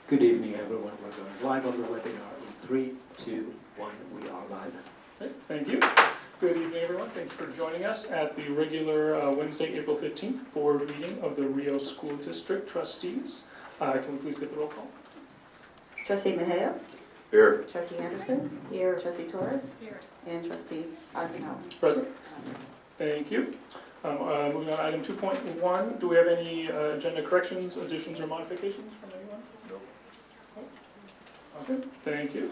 Good evening, everyone. We're going live on the webinar in 3, 2, 1. We are live. Okay, thank you. Good evening, everyone. Thank you for joining us at the regular Wednesday, April 15th board meeting of the Rio School District Trustees. Can we please get the roll call? Trustee Mejia? Here. Trustee Anderson? Here. Trustee Torres? Here. And Trustee Eisenhower? Present. Thank you. Moving on to item 2.1, do we have any agenda corrections, additions, or modifications from anyone? No. Okay, thank you.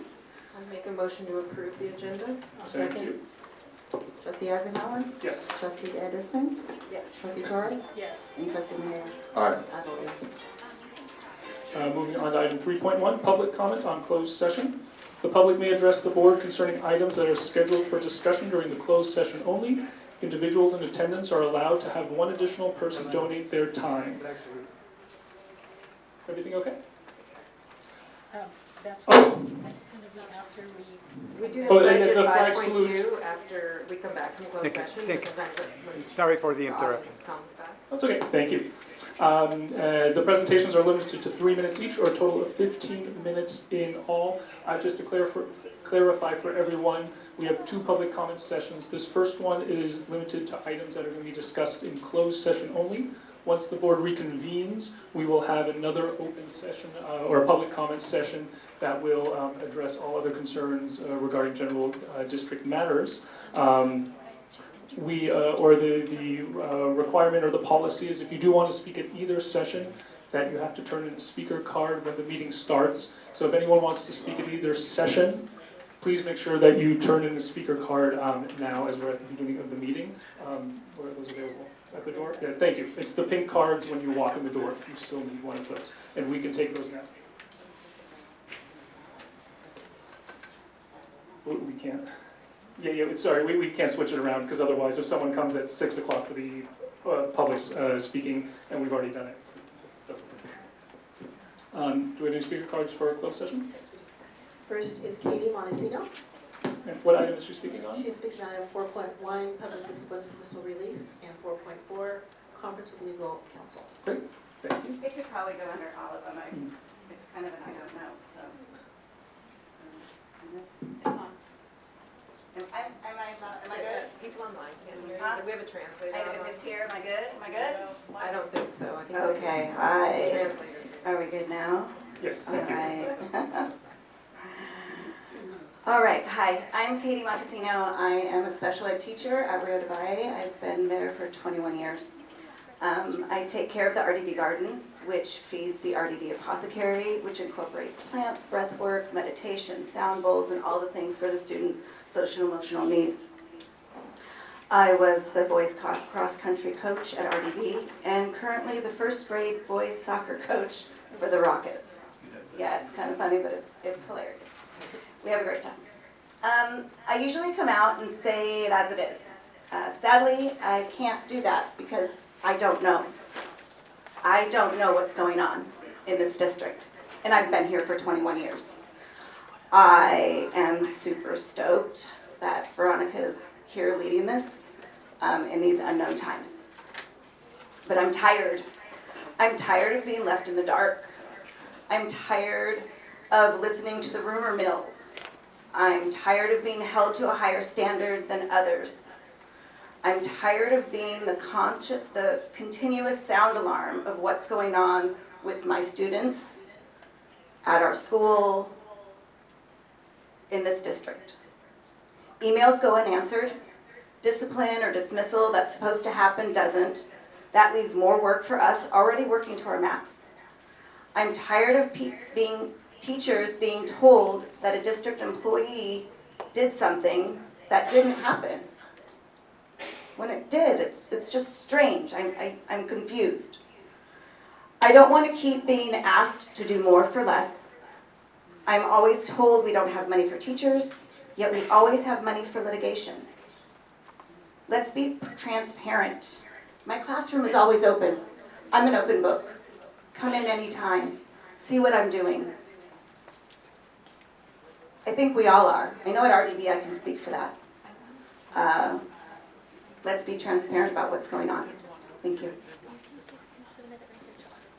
I'll make a motion to approve the agenda. Thank you. Trustee Eisenhower? Yes. Trustee Anderson? Yes. Trustee Torres? Yes. And Trustee Mejia? Aye. I vote yes. Moving on to item 3.1, public comment on closed session. The public may address the board concerning items that are scheduled for discussion during the closed session only. Individuals in attendance are allowed to have one additional person donate their time. Everything okay? That's Oh. going to be after We do Oh, the and budget the flag salute. 5.2 after we come back from closed session. Thank you. Sometimes that's when Sorry for the the interruption. audience comes back. That's okay, thank you. The presentations are limited to 3 minutes each, or a total of 15 minutes in all. Just to clarify for everyone, we have 2 public comment sessions. This first one is limited to items that are going to be discussed in closed session only. Once the board reconvenes, we will have another open session or a public comment session that will address all other concerns regarding general district matters. The requirement or the policy is if you do want to speak at either session, that you have to turn in a speaker card when the meeting starts. So if anyone wants to speak at either session, please make sure that you turn in a speaker card now as we're at the beginning of the meeting. Where are those available? At the door? Yeah, thank you. It's the pink cards when you walk in the door. You still need one of those. And we can take those now. We can't. Yeah, sorry, we can't switch it around because otherwise if someone comes at 6 o'clock for the public speaking and we've already done it, doesn't work. Do we have any speaker cards for a closed session? First is Katie Montesino. And what item is she speaking on? She's speaking on item 4.1, public discipline dismissal release, and 4.4, conference with legal counsel. Great, thank you. It could probably go under all of them. It's kind of an I don't know, so. And this, it's on. Am I good? People online can't hear Huh? you. We have a translator If online. it's here, am I good? Am I good? I don't think so. I think Okay, the translators. Are we good now? Yes, thank you. Alright. Alright, hi, I'm Katie Montesino. I am a special ed teacher at Rio de Valle. I've been there for 21 years. I take care of the RDV garden, which feeds the RDV apothecary, which incorporates plants, breath work, meditation, sound bowls, and all the things for the students' social and emotional needs. I was the boys cross-country coach at RDV, and currently the first grade boys soccer coach for the Rockets. Yeah, it's kind of funny, but it's hilarious. We have a great time. I usually come out and say it as it is. Sadly, I can't do that because I don't know. I don't know what's going on in this district, and I've been here for 21 years. I am super stoked that Veronica's here leading this in these unknown times. But I'm tired. I'm tired of being left in the dark. I'm tired of listening to the rumor mills. I'm tired of being held to a higher standard than others. I'm tired of being the continuous sound alarm of what's going on with my students, at our school, in this district. Emails go unanswered. Discipline or dismissal that's supposed to happen doesn't. That leaves more work for us already working to our max. I'm tired of teachers being told that a district employee did something that didn't happen. When it did, it's just strange. I'm confused. I don't want to keep being asked to do more for less. I'm always told we don't have money for teachers, yet we always have money for litigation. Let's be transparent. My classroom is always open. I'm an open book. Come in anytime. See what I'm doing. I think we all are. I know at RDV I can speak for that. Let's be transparent about what's going on. Thank you.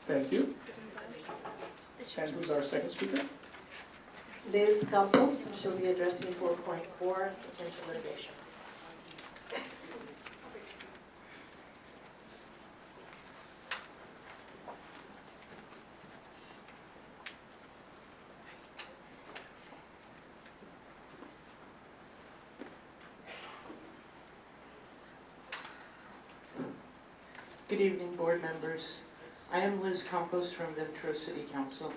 Thank you. And who's our second speaker? Liz Campos, she'll be addressing 4.4, potential litigation. Good evening, board members. I am Liz Campos from Ventura City Council.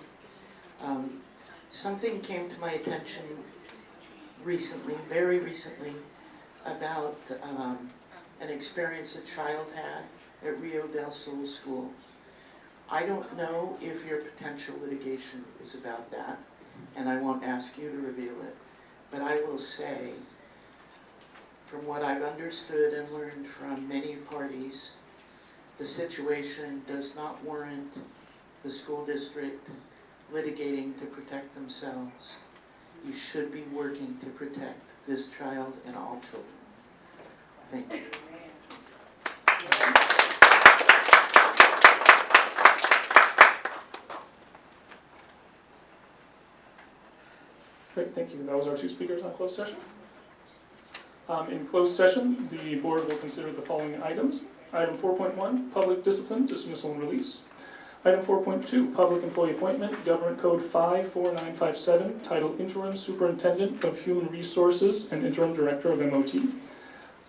Something came to my attention recently, very recently, about an experience a child had at Rio del Sol School. I don't know if your potential litigation is about that, and I won't ask you to reveal it, but I will say, from what I've understood and learned from many parties, the situation does not warrant the school district litigating to protect themselves. You should be working to protect this child and all children. Thank you. Great, thank you. That was our two speakers on closed session. In closed session, the board will consider the following items. Item 4.1, public discipline, dismissal and release. Item 4.2, public employee appointment, Government Code 54957, titled Interim Superintendent of Human Resources and Interim Director of MOT.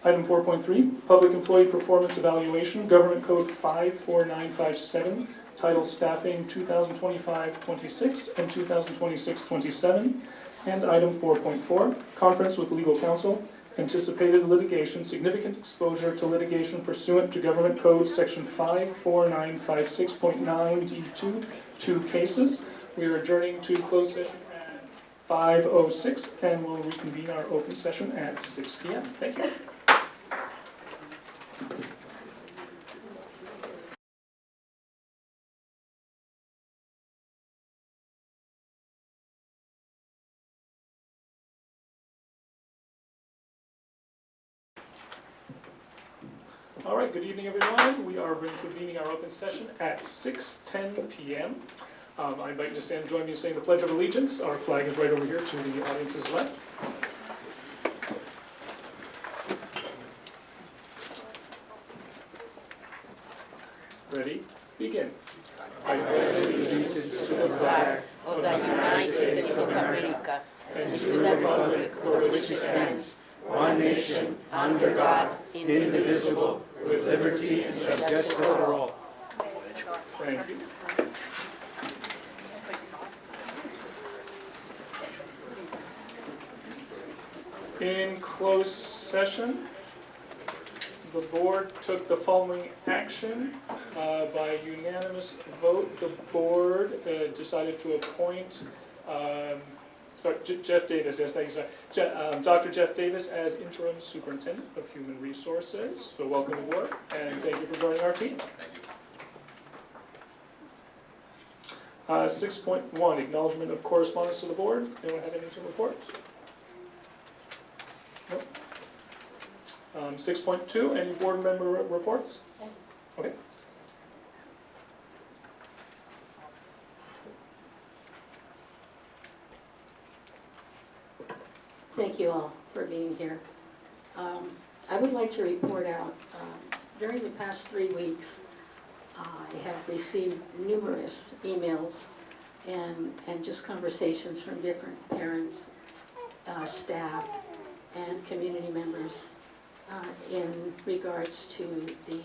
Item 4.3, public employee performance evaluation, Government Code 54957, titled Staffing 2025-26 and 2026-27. And item 4.4, conference with legal counsel, anticipated litigation, significant exposure to litigation pursuant to Government Code Section 54956.9 D2, 2 cases. We are adjourning to closed session at 5:06 and we'll reconvene our open session at 6 p.m. Thank you. All right, good evening, everyone. We are reconvening our open session at 6:10 p.m. I invite you to stand and join me in saying the Pledge of Allegiance. Our flag is right over here to the audience's left. Ready? Begin. I pledge allegiance to the flag of the United States of America and to the republic for which it stands, one nation, under God, indivisible, with liberty and justice for all. Thank you. In closed session, the board took the following action. By unanimous vote, the board decided to appoint Jeff Davis, yes, thank you, sir. Dr. Jeff Davis as interim superintendent of human resources. So welcome aboard, and thank you for joining our team. Thank you. 6.1, acknowledgement of correspondence to the board. Anyone have anything to report? Nope. 6.2, any board member reports? Okay. Thank you all for being here. I would like to report out, during the past 3 weeks, I have received numerous emails and just conversations from different parents, staff, and community members in regards to the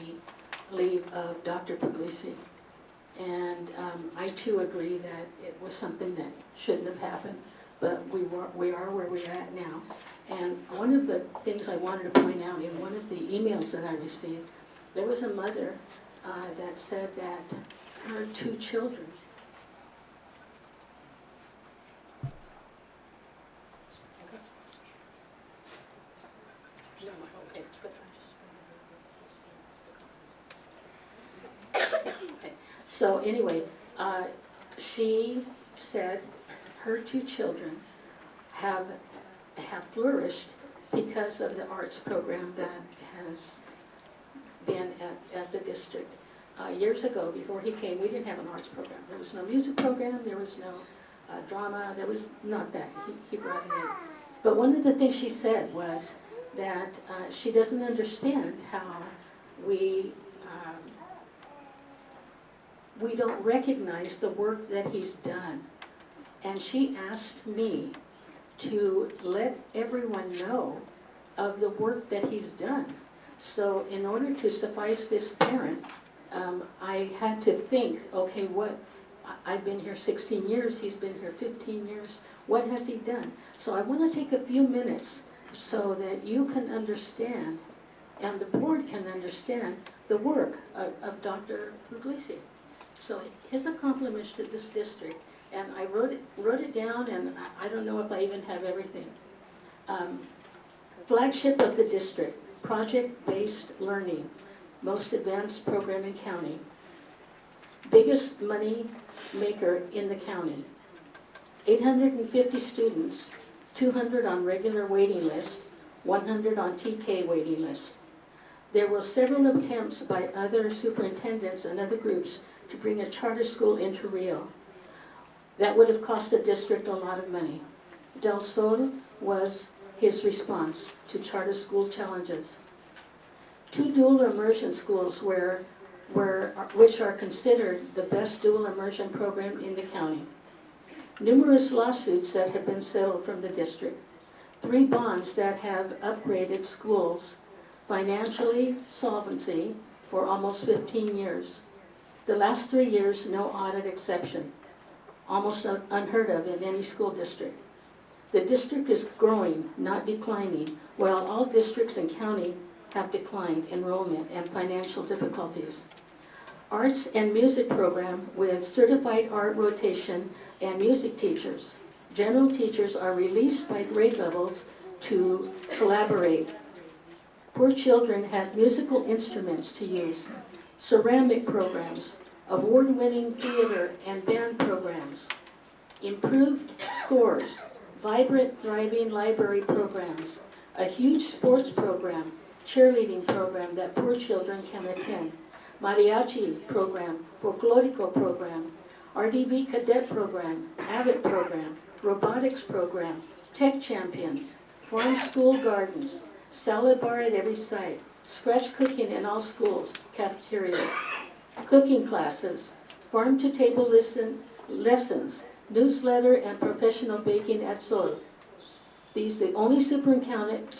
leave of Dr. Puglisi. And I too agree that it was something that shouldn't have happened. But we are where we are at now. And one of the things I wanted to point out in one of the emails that I received, there was a mother that said that her 2 children So anyway, she said her 2 children have flourished because of the arts program that has been at the district. years ago, before he came, we didn't have an arts program. There was no music program, there was no drama, there was not that. He brought it in. But one of the things she said was that she doesn't understand how we don't recognize the work that he's done. And she asked me to let everyone know of the work that he's done. So in order to suffice this parent, I had to think, okay, I've been here 16 years, he's been here 15 years, what has he done? So I want to take a few minutes so that you can understand, and the board can understand, the work of Dr. Puglisi. So his accomplishments to this district, and I wrote it down, and I don't know if I even have everything. Flagship of the district, project-based learning, most advanced program in county, biggest money maker in the county, 850 students, 200 on regular waiting list, 100 on TK waiting list. There were several attempts by other superintendents and other groups to bring a charter school into Rio. That would have cost the district a lot of money. Del Sol was his response to charter school challenges. 2 dual immersion schools which are considered the best dual immersion program in the county. Numerous lawsuits that have been settled from the district. 3 bonds that have upgraded schools financially solvency for almost 15 years. The last 3 years, no audit exception. Almost unheard of in any school district. The district is growing, not declining, while all districts and county have declined enrollment and financial difficulties. Arts and music program with certified art rotation and music teachers. General teachers are released by grade levels to collaborate. Poor children have musical instruments to use. Ceramic programs, award-winning theater and band programs, improved scores, vibrant, thriving library programs, a huge sports program, cheerleading program that poor children can attend, mariachi program, folklorico program, RDV cadet program, AVIT program, robotics program, tech champions, farm school gardens, salad bar at every site, scratch cooking in all schools, cafeterias, cooking classes, farm-to-table lessons, newsletter, and professional baking at Sol. He's the only superintendent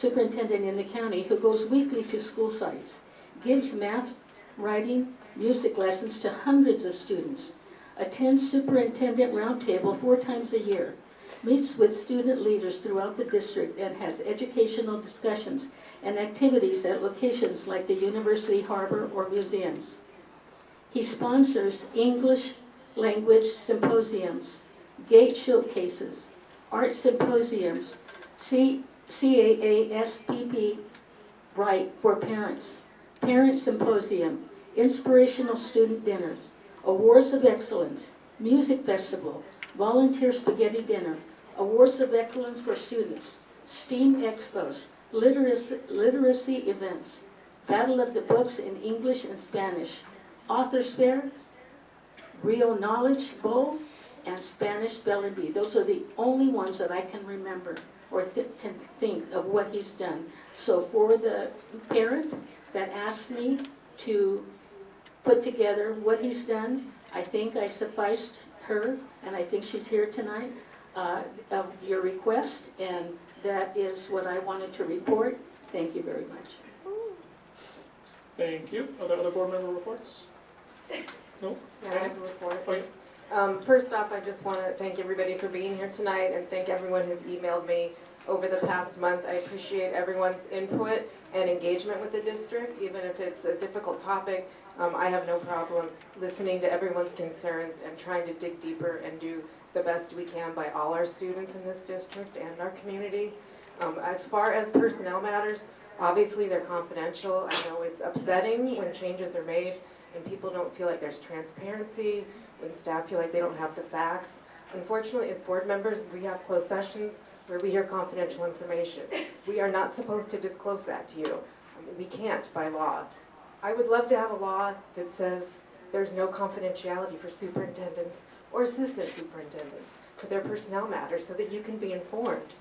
in the county who goes weekly to school sites, gives math, writing, music lessons to hundreds of students, attends superintendent roundtable 4 times a year, meets with student leaders throughout the district, and has educational discussions and activities at locations like the University Harbor or museums. He sponsors English language symposiums, gate showcases, art symposiums, CAASPP Right for Parents, Parent Symposium, Inspirational Student Dinners, Awards of Excellence, Music Festival, Volunteer Spaghetti Dinner, Awards of Excellence for Students, STEAM Expos, literacy events, Battle of the Books in English and Spanish, Authors Fair, Rio Knowledge Bowl, and Spanish Spelling Bee. Those are the only ones that I can remember or can think of what he's done. So for the parent that asked me to put together what he's done, I think I sufficed her, and I think she's here tonight, of your request, and that is what I wanted to report. Thank you very much. Thank you. Are there other board member reports? No? Yeah, I have a report. Okay. First off, I just want to thank everybody for being here tonight and thank everyone who's emailed me over the past month. I appreciate everyone's input and engagement with the district, even if it's a difficult topic. I have no problem listening to everyone's concerns and trying to dig deeper and do the best we can by all our students in this district and our community. As far as personnel matters, obviously they're confidential. I know it's upsetting when changes are made and people don't feel like there's transparency, when staff feel like they don't have the facts. Unfortunately, as board members, we have closed sessions where we hear confidential information. We are not supposed to disclose that to you. We can't by law. I would love to have a law that says there's no confidentiality for superintendents or assistant superintendents for their personnel matters so that you can be informed.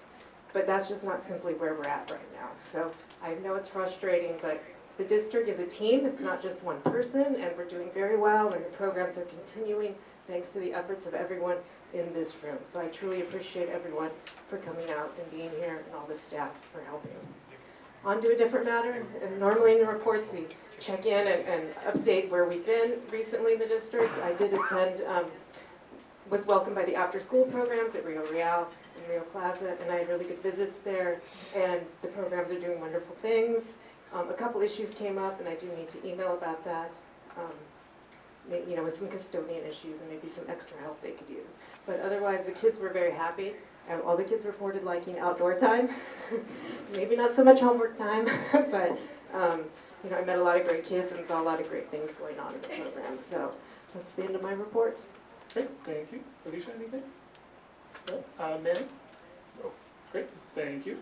But that's just not simply where we're at right now. So I know it's frustrating, but the district is a team. It's not just one person, and we're doing very well, and the programs are continuing thanks to the efforts of everyone in this room. So I truly appreciate everyone for coming out and being here, and all the staff for helping. On to a different matter. And normally in the reports we check in and update where we've been recently in the district. I did attend, was welcomed by the after-school programs at Rio Real and Rio Plaza, and I had really good visits there, and the programs are doing wonderful things. A couple issues came up, and I do need to email about that. You know, with some custodian issues and maybe some extra help they could use. But otherwise, the kids were very happy. All the kids reported liking outdoor time. Maybe not so much homework time, but you know, I met a lot of great kids and saw a lot of great things going on in the program. So that's the end of my report. Great, thank you. Alicia, anything? No? Manny? No. Great, thank you.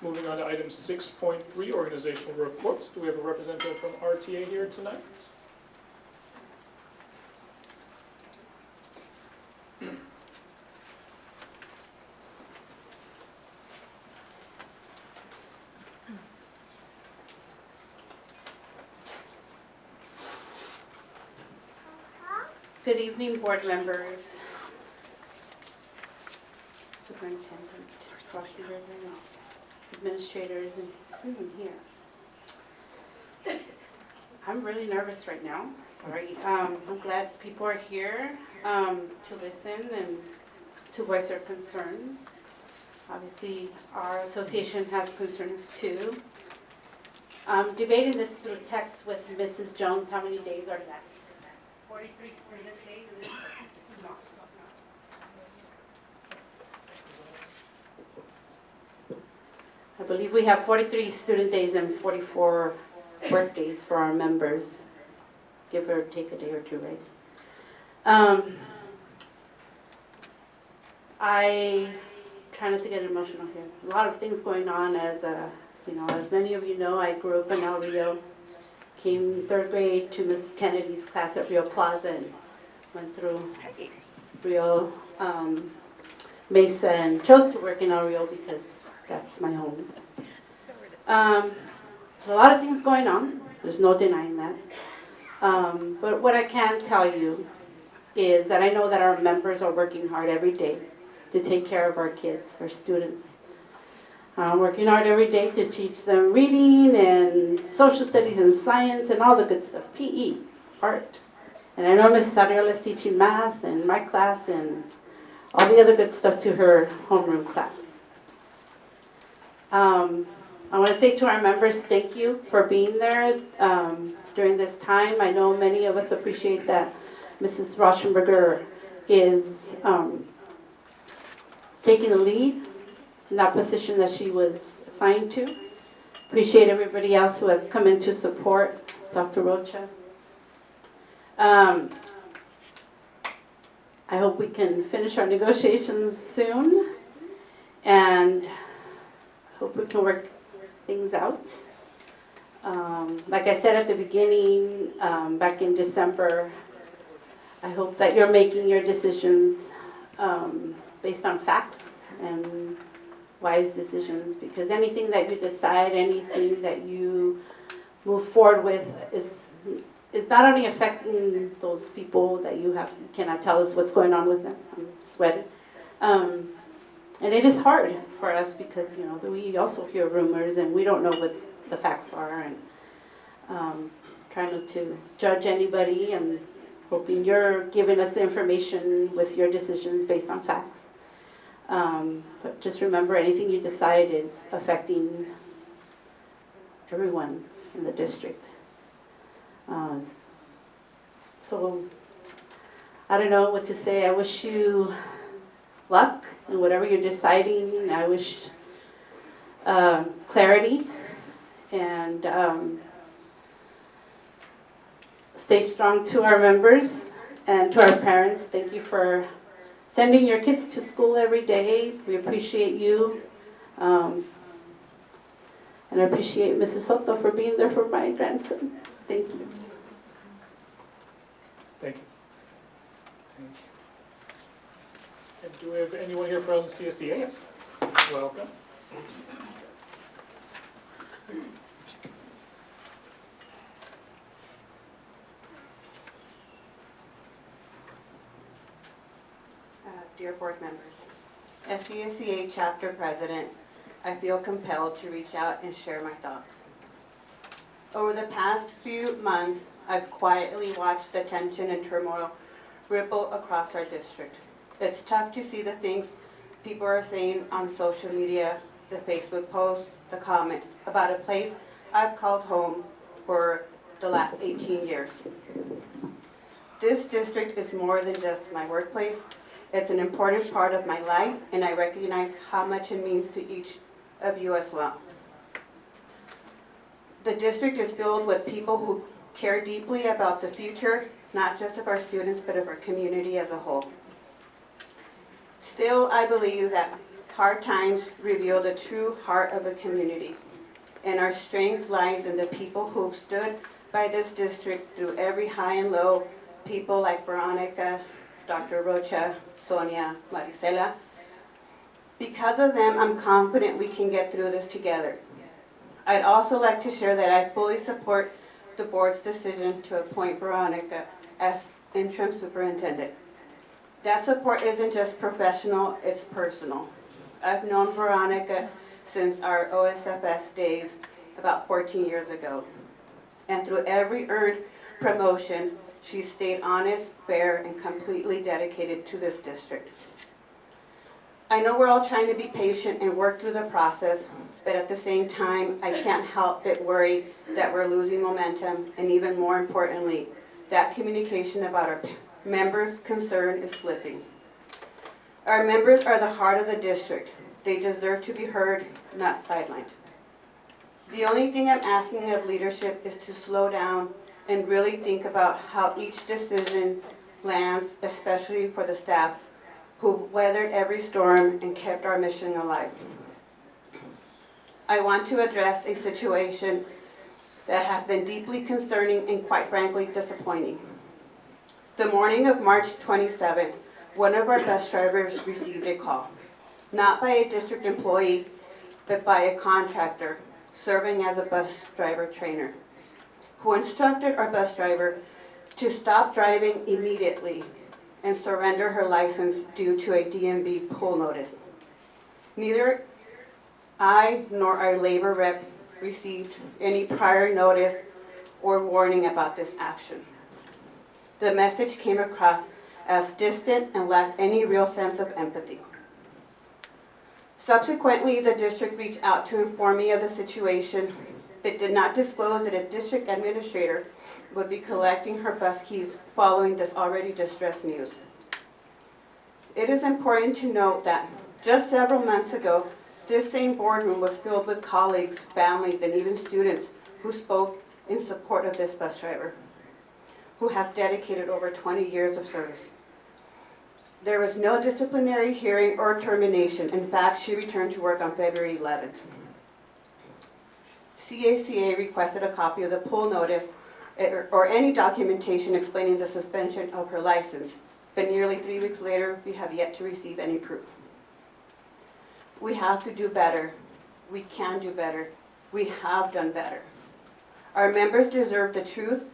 Moving on to item 6.3, organizational reports. Do we have a representative from RTA here tonight? Good evening, board members, superintendent, Washington, administrators, and everyone here. I'm really nervous right now, sorry. I'm glad people are here to listen and to voice their concerns. Obviously, our association has concerns too. Debating this through text with Mrs. Jones, how many days are left? 43 student days. I believe we have 43 student days and 44 work days for our members, give or take a day or two, right? I try not to get emotional here. A lot of things going on as many of you know, I grew up in El Rio. Came third grade to Mrs. Kennedy's class at Rio Plaza and went through Rio Mesa and chose to work in El Rio because that's my home. A lot of things going on. There's no denying that. But what I can tell you is that I know that our members are working hard every day to take care of our kids, our students. Working hard every day to teach them reading and social studies and science and all the good stuff, PE, art. And I know Mrs. Ariel is teaching math and my class and all the other good stuff to her homeroom class. I want to say to our members, thank you for being there during this time. I know many of us appreciate that Mrs. Rauschenberger is taking the lead in that position that she was assigned to. Appreciate everybody else who has come in to support Dr. Rocha. I hope we can finish our negotiations soon, and hope we can work things out. Like I said at the beginning, back in December, I hope that you're making your decisions based on facts and wise decisions, because anything that you decide, anything that you move forward with is not only affecting those people that you cannot tell us what's going on with them. I'm sweating. And it is hard for us because, you know, we also hear rumors and we don't know what the facts are, and trying not to judge anybody and hoping you're giving us information with your decisions based on facts. But just remember, anything you decide is affecting everyone in the district. So I don't know what to say. I wish you luck in whatever you're deciding. I wish clarity, and stay strong to our members and to our parents. Thank you for sending your kids to school every day. We appreciate you. And I appreciate Mrs. Soto for being there for my grandson. Thank you. And do we have anyone here from CSEA? Welcome. Dear board members, as CSEA chapter president, I feel compelled to reach out and share my thoughts. Over the past few months, I've quietly watched the tension and turmoil ripple across our district. It's tough to see the things people are saying on social media, the Facebook posts, the comments about a place I've called home for the last 18 years. This district is more than just my workplace. It's an important part of my life, and I recognize how much it means to each of you as well. The district is filled with people who care deeply about the future, not just of our students, but of our community as a whole. Still, I believe that hard times reveal the true heart of a community, and our strength lies in the people who've stood by this district through every high and low, people like Veronica, Dr. Rocha, Sonia, Maricela. Because of them, I'm confident we can get through this together. I'd also like to share that I fully support the board's decision to appoint Veronica as interim superintendent. That support isn't just professional, it's personal. I've known Veronica since our OSFS days about 14 years ago. And through every earned promotion, she stayed honest, fair, and completely dedicated to this district. I know we're all trying to be patient and work through the process, but at the same time, I can't help but worry that we're losing momentum, and even more importantly, that communication about our members' concern is slipping. Our members are the heart of the district. They deserve to be heard, not sidelined. The only thing I'm asking of leadership is to slow down and really think about how each decision lands, especially for the staff who weathered every storm and kept our mission alive. I want to address a situation that has been deeply concerning and quite frankly disappointing. The morning of March 27th, one of our bus drivers received a call, not by a district employee, but by a contractor serving as a bus driver trainer, who instructed our bus driver to stop driving immediately and surrender her license due to a DMV pull notice. Neither I nor our labor rep received any prior notice or warning about this action. The message came across as distant and lacked any real sense of empathy. Subsequently, the district reached out to inform me of the situation, but did not disclose that a district administrator would be collecting her bus keys following this already distressed news. It is important to note that just several months ago, this same boardroom was filled with colleagues, families, and even students who spoke in support of this bus driver, who has dedicated over 20 years of service. There was no disciplinary hearing or termination. In fact, she returned to work on February 11th. CACA requested a copy of the pull notice or any documentation explaining the suspension of her license, but nearly 3 weeks later, we have yet to receive any proof. We have to do better. We can do better. We have done better. Our members deserve the truth,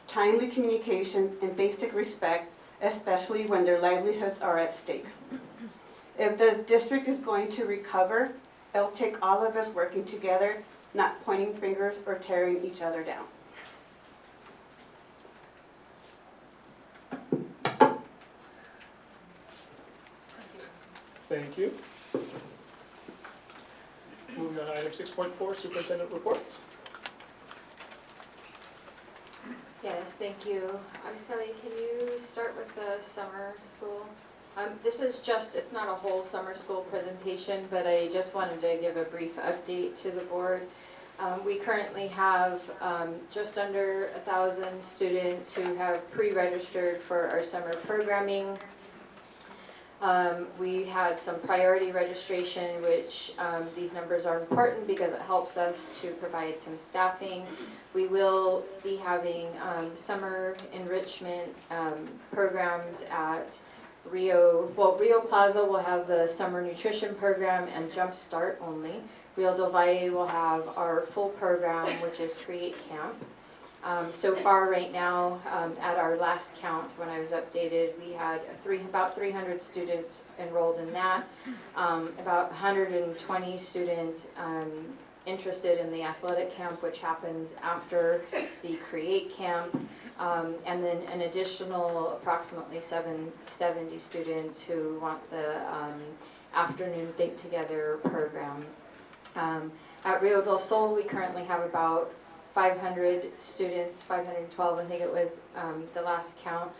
timely communications, and basic respect, especially when their livelihoods are at stake. If the district is going to recover, it'll take all of us working together, not pointing fingers or tearing each other down. Thank you. Moving on to item 6.4, superintendent report. Yes, thank you. Araceli, can you start with the summer school? This is just, it's not a whole summer school presentation, but I just wanted to give a brief update to the board. We currently have just under 1,000 students who have pre-registered for our summer programming. We had some priority registration, which these numbers are important because it helps us to provide some staffing. We will be having summer enrichment programs at Rio Plaza will have the summer nutrition program and Jump Start only. Rio del Valle will have our full program, which is Create Camp. So far right now, at our last count, when I was updated, we had about 300 students enrolled in that, about 120 students interested in the athletic camp, which happens after the Create Camp, and then an additional approximately 70 students who want the afternoon Think Together program. At Rio del Sol, we currently have about 500 students, 512 I think it was the last count,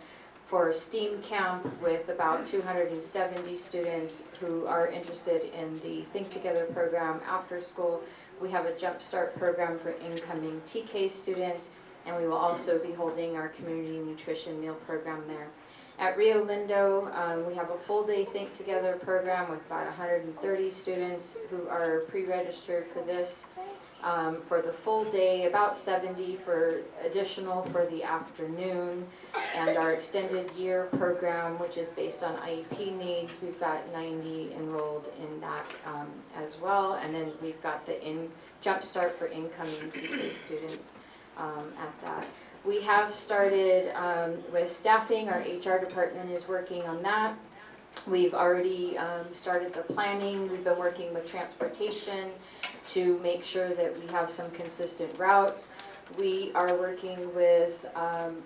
for STEAM camp, with about 270 students who are interested in the Think Together program after school. We have a Jump Start program for incoming TK students, and we will also be holding our community nutrition meal program there. At Rio Lindo, we have a full day Think Together program with about 130 students who are pre-registered for this. For the full day, about 70 for additional for the afternoon, and our extended year program, which is based on IEP needs, we've got 90 enrolled in that as well, and then we've got the Jump Start for incoming TK students at that. We have started with staffing. Our HR department is working on that. We've already started the planning. We've been working with transportation to make sure that we have some consistent routes. We are working with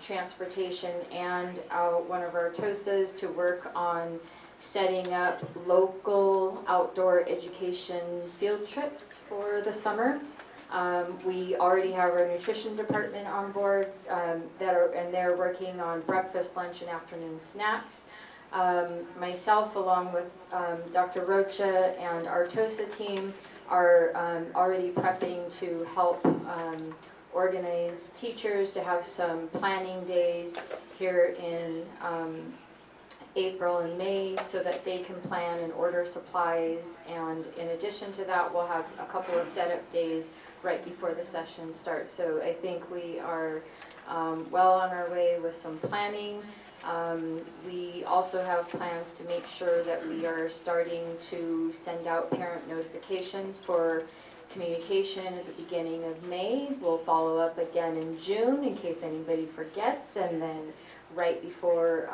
transportation and one of our TOSAs to work on setting up local outdoor education field trips for the summer. We already have our nutrition department on board and they're working on breakfast, lunch, and afternoon snacks. Myself, along with Dr. Rocha and our TOSA team, are already prepping to help organize teachers to have some planning days here in April and May so that they can plan and order supplies. And in addition to that, we'll have a couple of setup days right before the session starts. So I think we are well on our way with some planning. We also have plans to make sure that we are starting to send out parent notifications for communication at the beginning of May. We'll follow up again in June in case anybody forgets, and then right before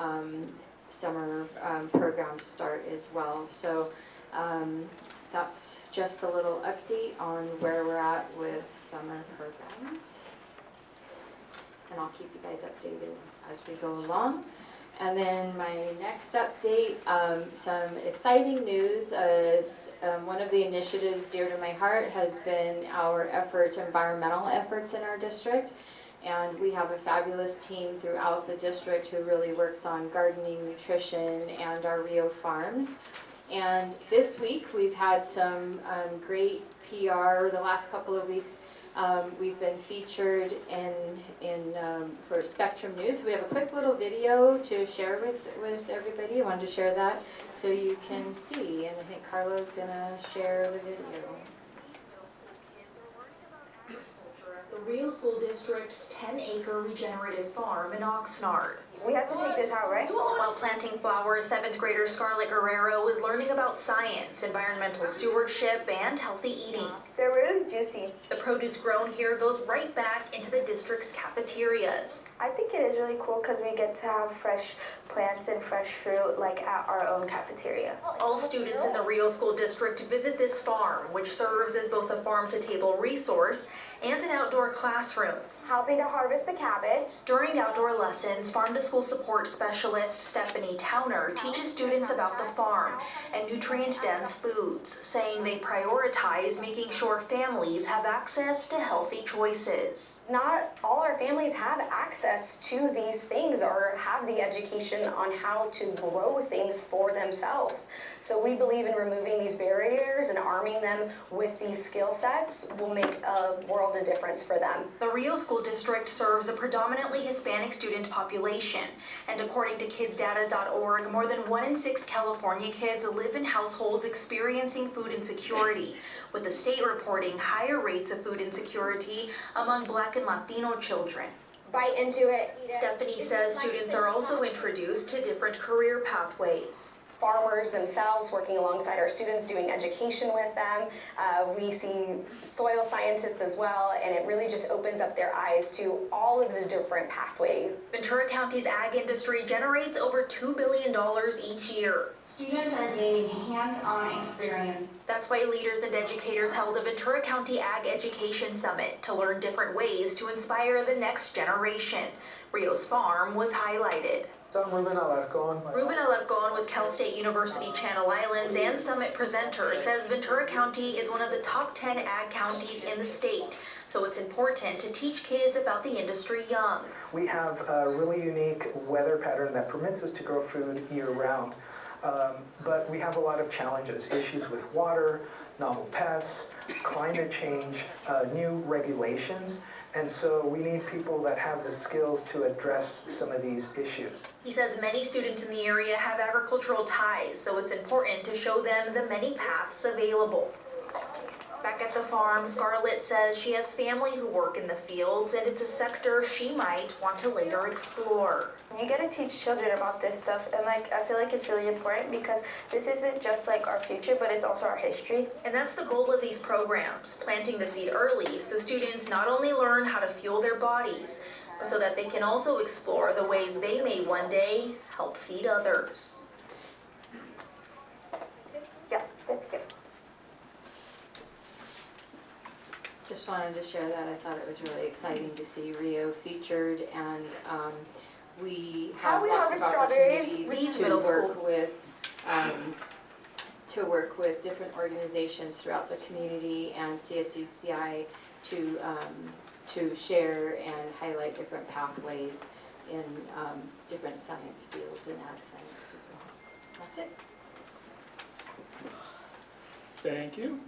summer programs start as well. So that's just a little update on where we're at with summer programs. And I'll keep you guys updated as we go along. And then my next update, some exciting news. One of the initiatives dear to my heart has been our environmental efforts in our district. And we have a fabulous team throughout the district who really works on gardening, nutrition, and our Rio farms. And this week we've had some great PR the last couple of weeks. We've been featured for Spectrum News. So we have a quick little video to share with everybody. I wanted to share that so you can see, and I think Carla's gonna share the video. The Rio School District's 10-acre regenerative farm in Oxnard. We have to take this out, right? While planting flowers, 7th grader Scarlett Guerrero is learning about science, environmental stewardship, and healthy eating. They're really juicy. The produce grown here goes right back into the district's cafeterias. I think it is really cool because we get to have fresh plants and fresh fruit like at our own cafeteria. All students in the Rio School District visit this farm, which serves as both a farm-to-table resource and an outdoor classroom. Helping to harvest the cabbage. During outdoor lessons, farm-to-school support specialist Stephanie Towner teaches students about the farm and nutrient-dense foods, saying they prioritize making sure families have access to healthy choices. Not all our families have access to these things or have the education on how to grow things for themselves. So we believe in removing these barriers and arming them with these skill sets will make a world of difference for them. The Rio School School District serves a predominantly Hispanic student population, and according to kidsdata.org, more than 1 in 6 California kids live in households experiencing food insecurity, with the state reporting higher rates of food insecurity among Black and Latino children. Bite into it, eat it. Stephanie says students are also introduced to different career pathways. Farmers themselves working alongside our students, doing education with them. We see soil scientists as well, and it really just opens up their eyes to all of the different pathways. Ventura County's ag industry generates over $2 billion each year. Students are gaining hands-on experience. That's why leaders and educators held a Ventura County Ag Education Summit to learn different ways to inspire the next generation. Rio's Farm was highlighted. So I'm Ruben Alarcon. Ruben Alarcon with Cal State University Channel Islands and Summit presenter says Ventura County is one of the top 10 ag counties in the state, so it's important to teach kids about the industry young. We have a really unique weather pattern that permits us to grow food year-round, but we have a lot of challenges, issues with water, novel pests, climate change, new regulations. And so we need people that have the skills to address some of these issues. He says many students in the area have agricultural ties, so it's important to show them the many paths available. Back at the farm, Scarlett says she has family who work in the fields, and it's a sector she might want to later explore. You gotta teach children about this stuff, and I feel like it's really important because this isn't just like our future, but it's also our history. And that's the goal of these programs, planting the seed early so students not only learn how to fuel their bodies, but so that they can also explore the ways they may one day help feed others. Yeah, that's good. Just wanted to share that. I thought it was really exciting to see Rio featured, and we have lots of opportunities to work with different organizations throughout the community and CSUCI to share and highlight different pathways in different science fields and ag science as well. That's it. Thank you.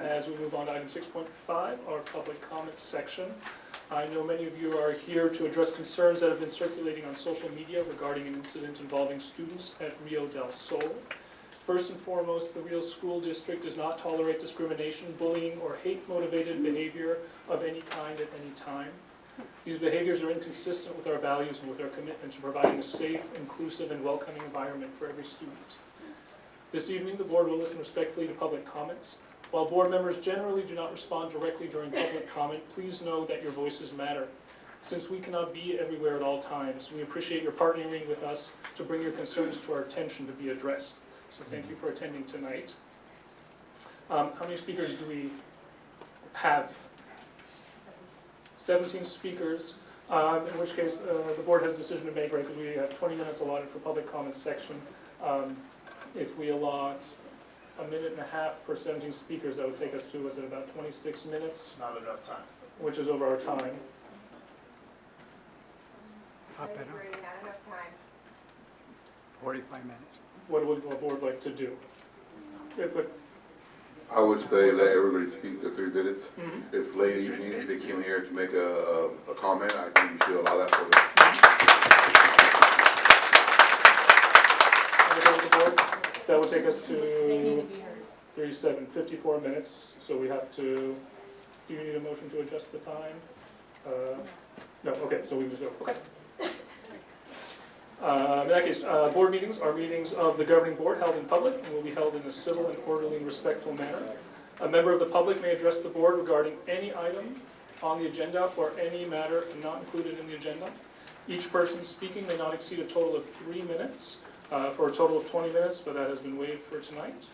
As we move on to item 6.5, our public comment section. I know many of you are here to address concerns that have been circulating on social media regarding an incident involving students at Rio del Sol. First and foremost, the Rio School District does not tolerate discrimination, bullying, or hate-motivated behavior of any kind at any time. These behaviors are inconsistent with our values and with our commitment to providing a safe, inclusive, and welcoming environment for every student. This evening, the board will listen respectfully to public comments. While board members generally do not respond directly during public comment, please know that your voices matter. Since we cannot be everywhere at all times, we appreciate your partnering with us to bring your concerns to our attention to be addressed. So thank you for attending tonight. How many speakers do we have? 17 speakers, in which case the board has a decision to make, right, because we have 20 minutes allotted for public comment section. If we allot a minute and a half per 17 speakers, that would take us to, was it about 26 minutes? Not enough time. Which is over our time. I agree, not enough time. 45 minutes. What would the board like to do? I would say let everybody speak to 3 minutes. Mm-hmm. It's late evening, they came here to make a comment. I think you should allow that for them. That would take us to 54 minutes, so we have to, do you need a motion to adjust the time? No, okay, so we can just go, okay. In that case, board meetings are meetings of the governing board held in public and will be held in a civil and orderly and respectful manner. A member of the public may address the board regarding any item on the agenda or any matter not included in the agenda. Each person speaking may not exceed a total of 3 minutes. For a total of 20 minutes, but that has been waived for tonight.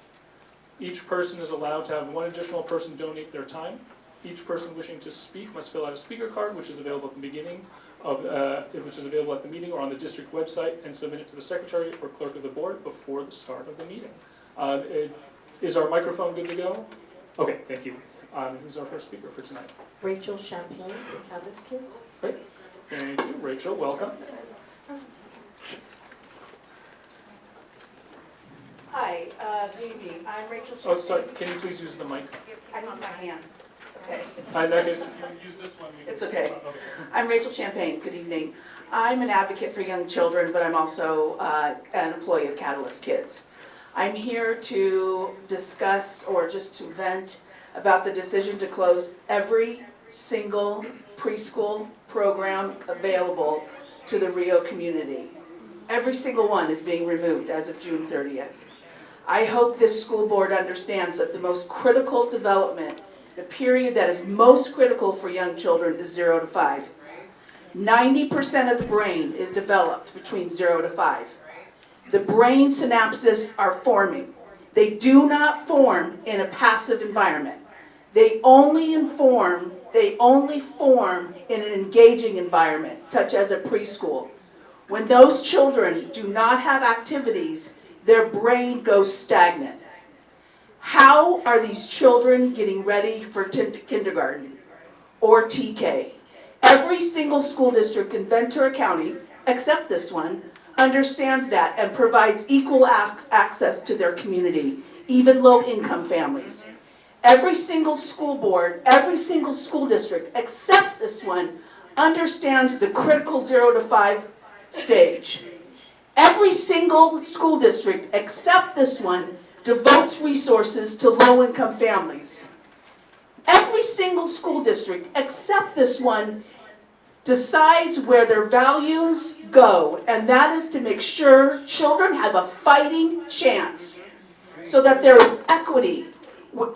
Each person is allowed to have 1 additional person donate their time. Each person wishing to speak must fill out a speaker card, which is available at the beginning of, meeting or on the district website, and submit it to the secretary or clerk of the board before the start of the meeting. Is our microphone good to go? Okay, thank you. Who's our first speaker for tonight? Rachel Champagne with Cabbage Kids. Great. Thank you, Rachel. Welcome. Hi, good evening. I'm Rachel. Oh, sorry. Can you please use the mic? I need my hands. Okay. In that case, if you use this one, we can. It's okay. Okay. I'm Rachel Champagne. Good evening. I'm an advocate for young children, but I'm also an employee of Catalyst Kids. I'm here to discuss or just to vent about the decision to close every single preschool program available to the Rio community. Every single one is being removed as of June 30th. I hope this school board understands that the most critical development, the period that is most critical for young children is 0 to 5. 90% of the brain is developed between 0 to 5. The brain synapses are forming. They do not form in a passive environment. They only form in an engaging environment, such as a preschool. When those children do not have activities, their brain goes stagnant. How are these children getting ready for kindergarten or TK? Every single school district in Ventura County, except this one, understands that and provides equal access to their community, even low-income families. Every single school board, every single school district, except this one, understands the critical 0 to 5 stage. Every single school district, except this one, devotes resources to low-income families. Every single school district, except this one, decides where their values go, and that is to make sure children have a fighting chance so that there is equity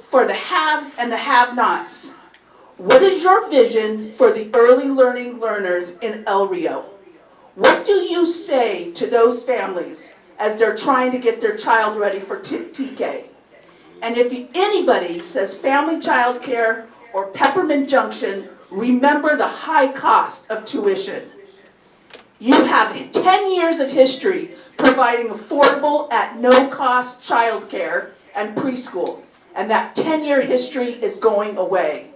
for the haves and the have-nots. What is your vision for the early learning learners in El Rio? What do you say to those families as they're trying to get their child ready for TK? And if anybody says family child care or Peppermint Junction, remember the high cost of tuition. You have 10 years of history providing affordable at no cost childcare and preschool. And that 10-year history is going away.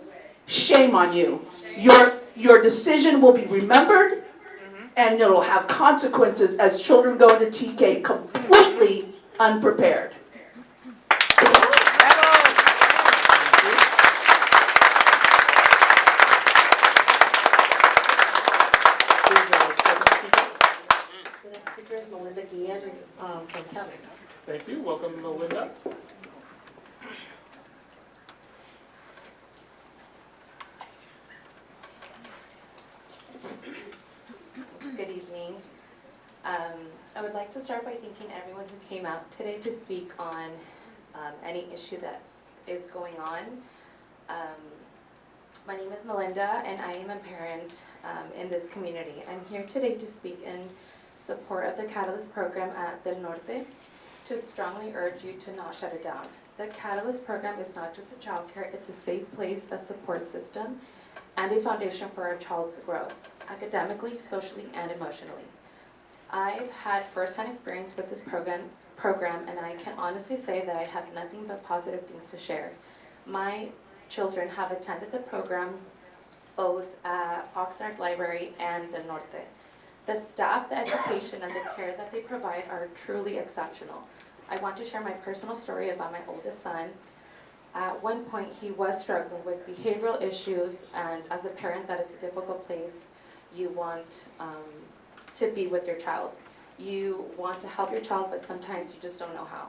Shame on you. Your decision will be remembered and it'll have consequences as children go into TK completely unprepared. The next speaker is Melinda Guillen from Catalyst. Thank you. Welcome, Melinda. Good evening. I would like to start by thanking everyone who came out today to speak on any issue that is going on. My name is Melinda and I am a parent in this community. I'm here today to speak in support of the Catalyst program at Del Norte to strongly urge you to not shut it down. The Catalyst program is not just a childcare, it's a safe place, a support system, and a foundation for our child's growth, academically, socially, and emotionally. I've had first-hand experience with this program, and I can honestly say that I have nothing but positive things to share. My children have attended the program both at Oxnard Library and the Norte. The staff, the education, and the care that they provide are truly exceptional. I want to share my personal story about my oldest son. At one point, he was struggling with behavioral issues, and as a parent, that is a difficult place. You want to be with your child. You want to help your child, but sometimes you just don't know how.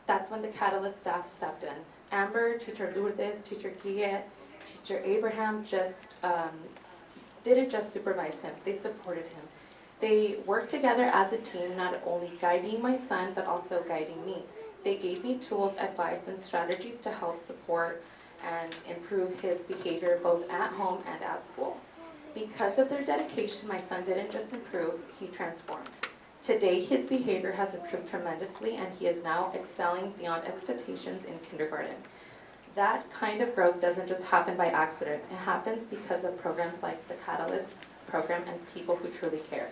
That's when the Catalyst staff stepped in. Amber, Teacher Lourdes, Teacher Guillet, Teacher Abraham didn't just supervise him, they supported him. They worked together as a team, not only guiding my son, but also guiding me. They gave me tools, advice, and strategies to help support and improve his behavior both at home and at school. Because of their dedication, my son didn't just improve, he transformed. Today, his behavior has improved tremendously, and he is now excelling beyond expectations in kindergarten. That kind of growth doesn't just happen by accident. It happens because of programs like the Catalyst program and people who truly care.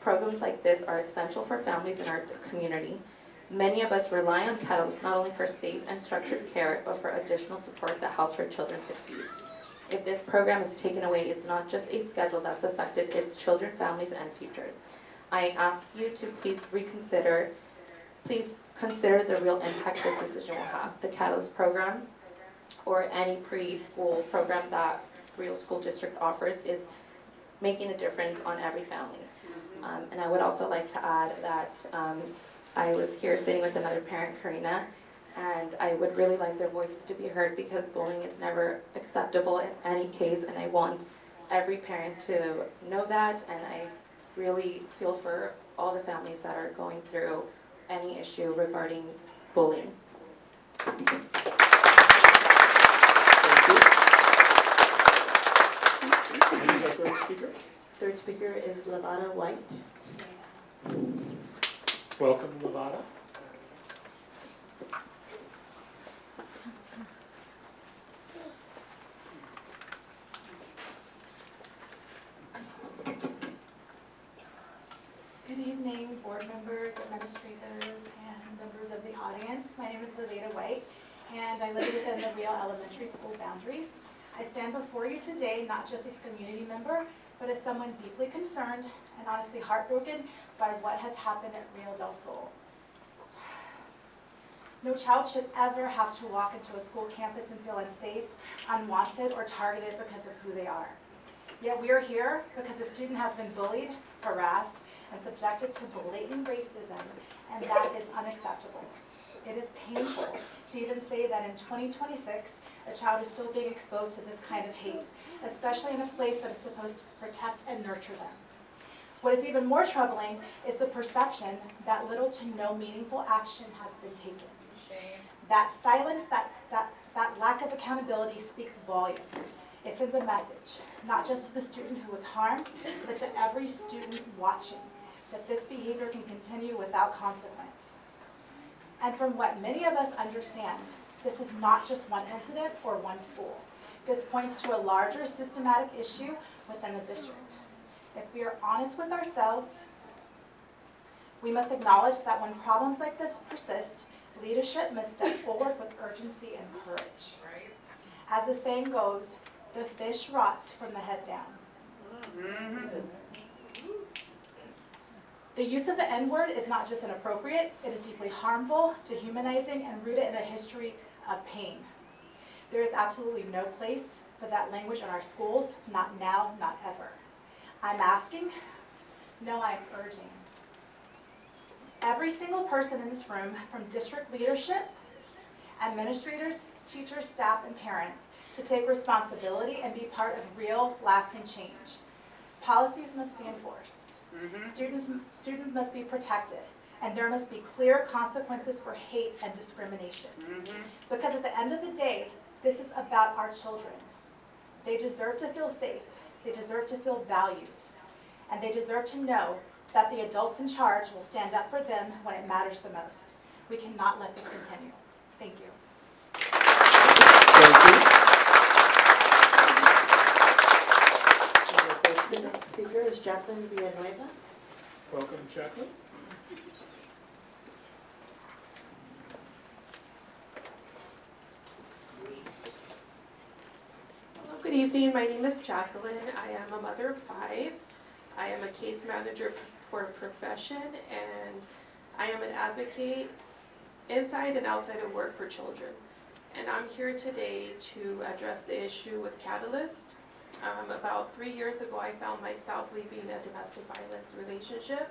Programs like this are essential for families in our community. Many of us rely on Catalyst not only for safe and structured care, but for additional support that helps our children succeed. If this program is taken away, it's not just a schedule that's affected, it's children, families, and futures. I ask you to please consider the real impact this decision will have. The Catalyst program or any preschool program that Rio School District offers is making a difference on every family. And I would also like to add that I was here sitting with another parent, Karina, and I would really like their voices to be heard because bullying is never acceptable in any case, and I want every parent to know that, and I really feel for all the families that are going through any issue regarding bullying. Thank you. And our third speaker. Third speaker is Lavada White. Welcome, Lavada. Good evening, board members, administrators, and members of the audience. My name is Lavada White, and I live within the Rio Elementary School boundaries. I stand before you today not just as a community member, but as someone deeply concerned and honestly heartbroken by what has happened at Rio del Sol. No child should ever have to walk into a school campus and feel unsafe, unwanted, or targeted because of who they are. Yet we are here because a student has been bullied, harassed, and subjected to blatant racism, and that is unacceptable. It is painful to even say that in 2026, a child is still being exposed to this kind of hate, especially in a place that is supposed to protect and nurture them. What is even more troubling is the perception that little to no meaningful action has been taken. That silence, that lack of accountability speaks volumes. It sends a message, not just to the student who was harmed, but to every student watching, that this behavior can continue without consequence. And from what many of us understand, this is not just one incident or one school. This points to a larger systematic issue within the district. If we are honest with ourselves, we must acknowledge that when problems like this persist, leadership must step forward with urgency and courage. As the saying goes, the fish rots from the head down. The use of the N-word is not just inappropriate, it is deeply harmful, dehumanizing, and rooted in a history of pain. There is absolutely no place for that language in our schools, not now, not ever. I'm asking, no, I'm urging. Every single person in this room, from district leadership, administrators, teachers, staff, and parents, to take responsibility and be part of real, lasting change. Policies must be enforced. Students must be protected, and there must be clear consequences for hate and discrimination. Because at the end of the day, this is about our children. They deserve to feel safe, they deserve to feel valued, and they deserve to know that the adults in charge will stand up for them when it matters the most. We cannot let this continue. Thank you. The next speaker is Jacqueline Villanueva. Welcome, Jacqueline. Hello, good evening. My name is Jacqueline. I am a mother of 5. I am a case manager for a profession, and I am an advocate inside and outside of work for children. And I'm here today to address the issue with Catalyst. About 3 years ago, I found myself leaving a domestic violence relationship,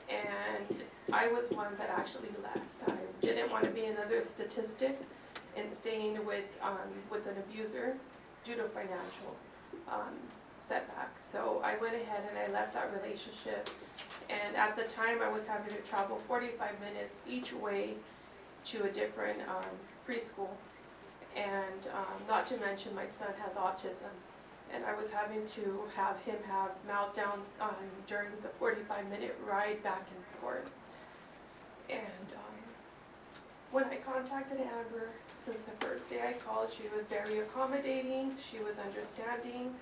and I was one that actually left. I didn't want to be another statistic in staying with an abuser due to financial setbacks. So I went ahead and I left that relationship, and at the time I was having to travel 45 minutes each way to a different preschool, and not to mention my son has autism. And I was having to have him have meltdowns during the 45-minute ride back and forth. And when I contacted Amber, since the first day I called, she was very accommodating, she was understanding.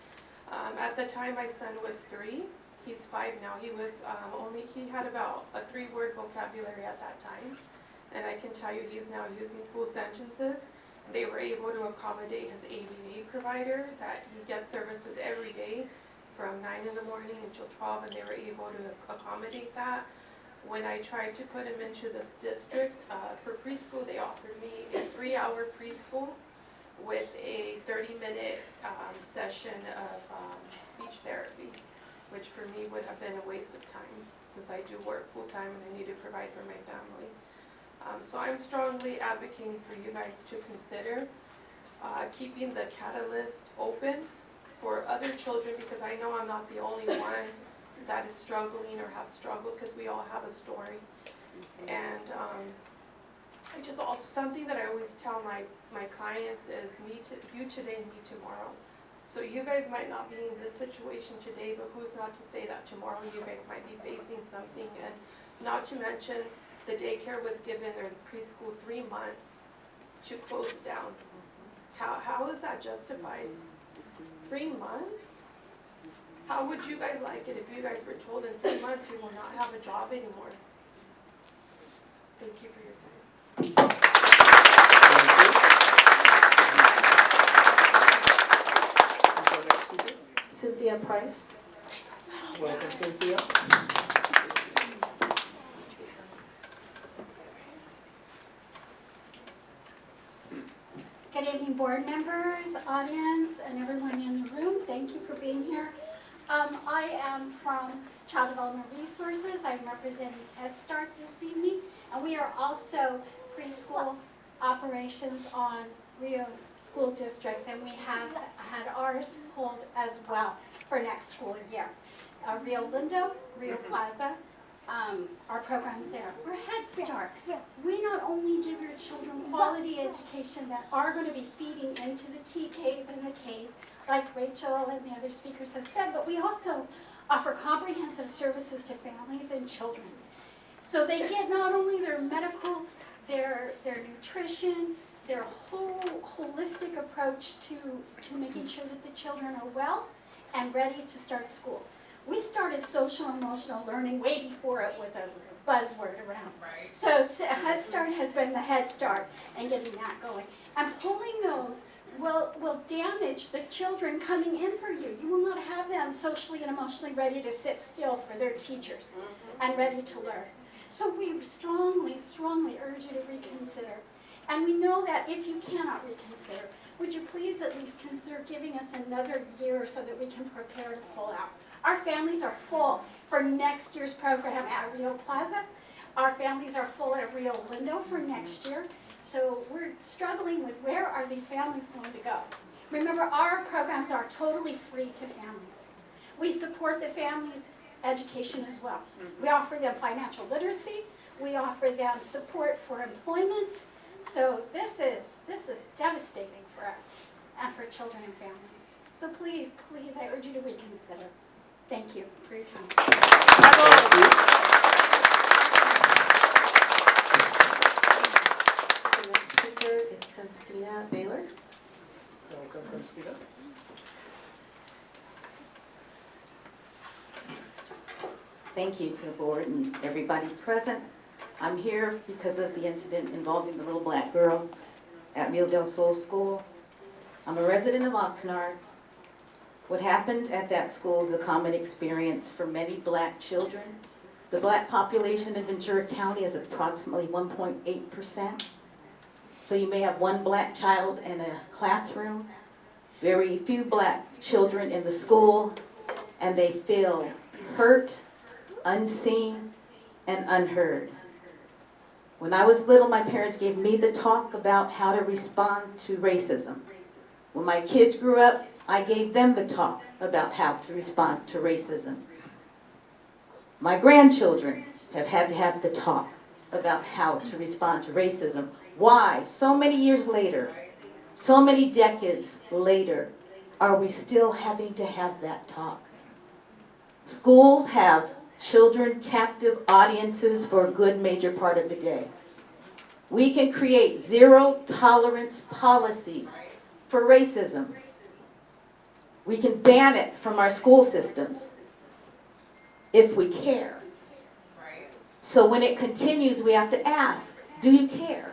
At the time my son was 3, he's 5 now. He had about a 3-word vocabulary at that time. And I can tell you he's now using full sentences. They were able to accommodate his ABA provider, that he gets services every day from 9 in the morning until 12, and they were able to accommodate that. When I tried to put him into this district for preschool, they offered me a 3-hour preschool with a 30-minute session of speech therapy, which for me would have been a waste of time since I do work full-time and I need to provide for my family. So I'm strongly advocating for you guys to consider keeping the catalyst open for other children, because I know I'm not the only one that is struggling or have struggled, because we all have a story. And I just also, something that I always tell my clients is you today, me tomorrow. So you guys might not be in this situation today, but who's not to say that tomorrow you guys might be facing something. And not to mention, the daycare was given, or the preschool, 3 months to close it down. How is that justified? 3 months? How would you guys like it if you guys were told in 3 months you will not have a job anymore? Thank you for your time. Cynthia Price. Welcome, Cynthia. Good evening, board members, audience, and everyone in the room. Thank you for being here. I am from Child Development Resources. I'm representing Head Start this evening, and we are also preschool operations on Rio school districts, and we have had ours pulled as well for next school year. Rio Lindo, Rio Plaza, our programs there. We're Head Start. We not only give your children quality education that are going to be feeding into the TKs and the Ks, like Rachel and the other speakers have said, but we also offer comprehensive services to families and children. So they get not only their medical, their nutrition, their whole holistic approach to making sure that the children are well and ready to start school. We started social and emotional learning way before it was a buzzword around. Right. So Head Start has been the Head Start and getting that going. And pulling those will damage the children coming in for you. You will not have them socially and emotionally ready to sit still for their teachers and ready to learn. So we strongly, strongly urge you to reconsider. And we know that if you cannot reconsider, would you please at least consider giving us another year so that we can prepare to pull out. Our families are full for next year's program at Rio Plaza. Our families are full at Rio Lindo for next year. So we're struggling with where are these families going to go. Remember, our programs are totally free to families. We support the families' education as well. We offer them financial literacy. We offer them support for employment. So this is devastating for us and for children and families. So please, please, I urge you to reconsider. Thank you for your time. The next speaker is Christina Baylor. Welcome, Christina. Thank you to the board and everybody present. I'm here because of the incident involving the little black girl at Rio del Sol School. I'm a resident of Oxnard. What happened at that school is a common experience for many black children. The black population in Ventura County is approximately 1.8%. So you may have one black child in a classroom, very few black children in the school, and they feel hurt, unseen, and unheard. When I was little, my parents gave me the talk about how to respond to racism. When my kids grew up, I gave them the talk about how to respond to racism. My grandchildren have had to have the talk about how to respond to racism. Why, so many years later, so many decades later, are we still having to have that talk? Schools have children captive audiences for a good major part of the day. We can create zero tolerance policies for racism. We can ban it from our school systems if we care. So when it continues, we have to ask, do you care?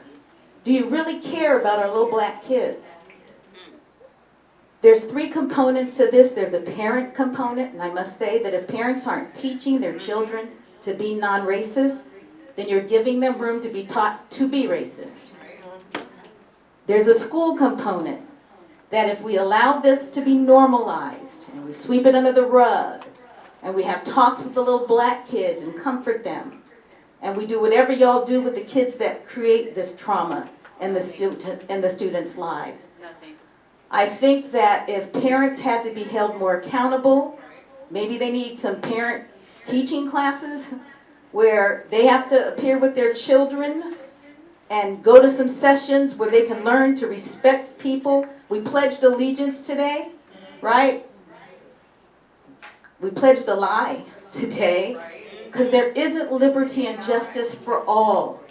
Do you really care about our little black kids? There's 3 components to this. There's a parent component, and I must say that if parents aren't teaching their children to be non-racist, then you're giving them room to be taught to be racist. There's a school component. that if we allow this to be normalized and we sweep it under the rug and we have talks with the little black kids and comfort them and we do whatever y'all do with the kids that create this trauma in the students' lives. I think that if parents had to be held more accountable, maybe they need some parent teaching classes where they have to appear with their children and go to some sessions where they can learn to respect people. We pledged allegiance today, right? We pledged a lie today because there isn't liberty and justice for all.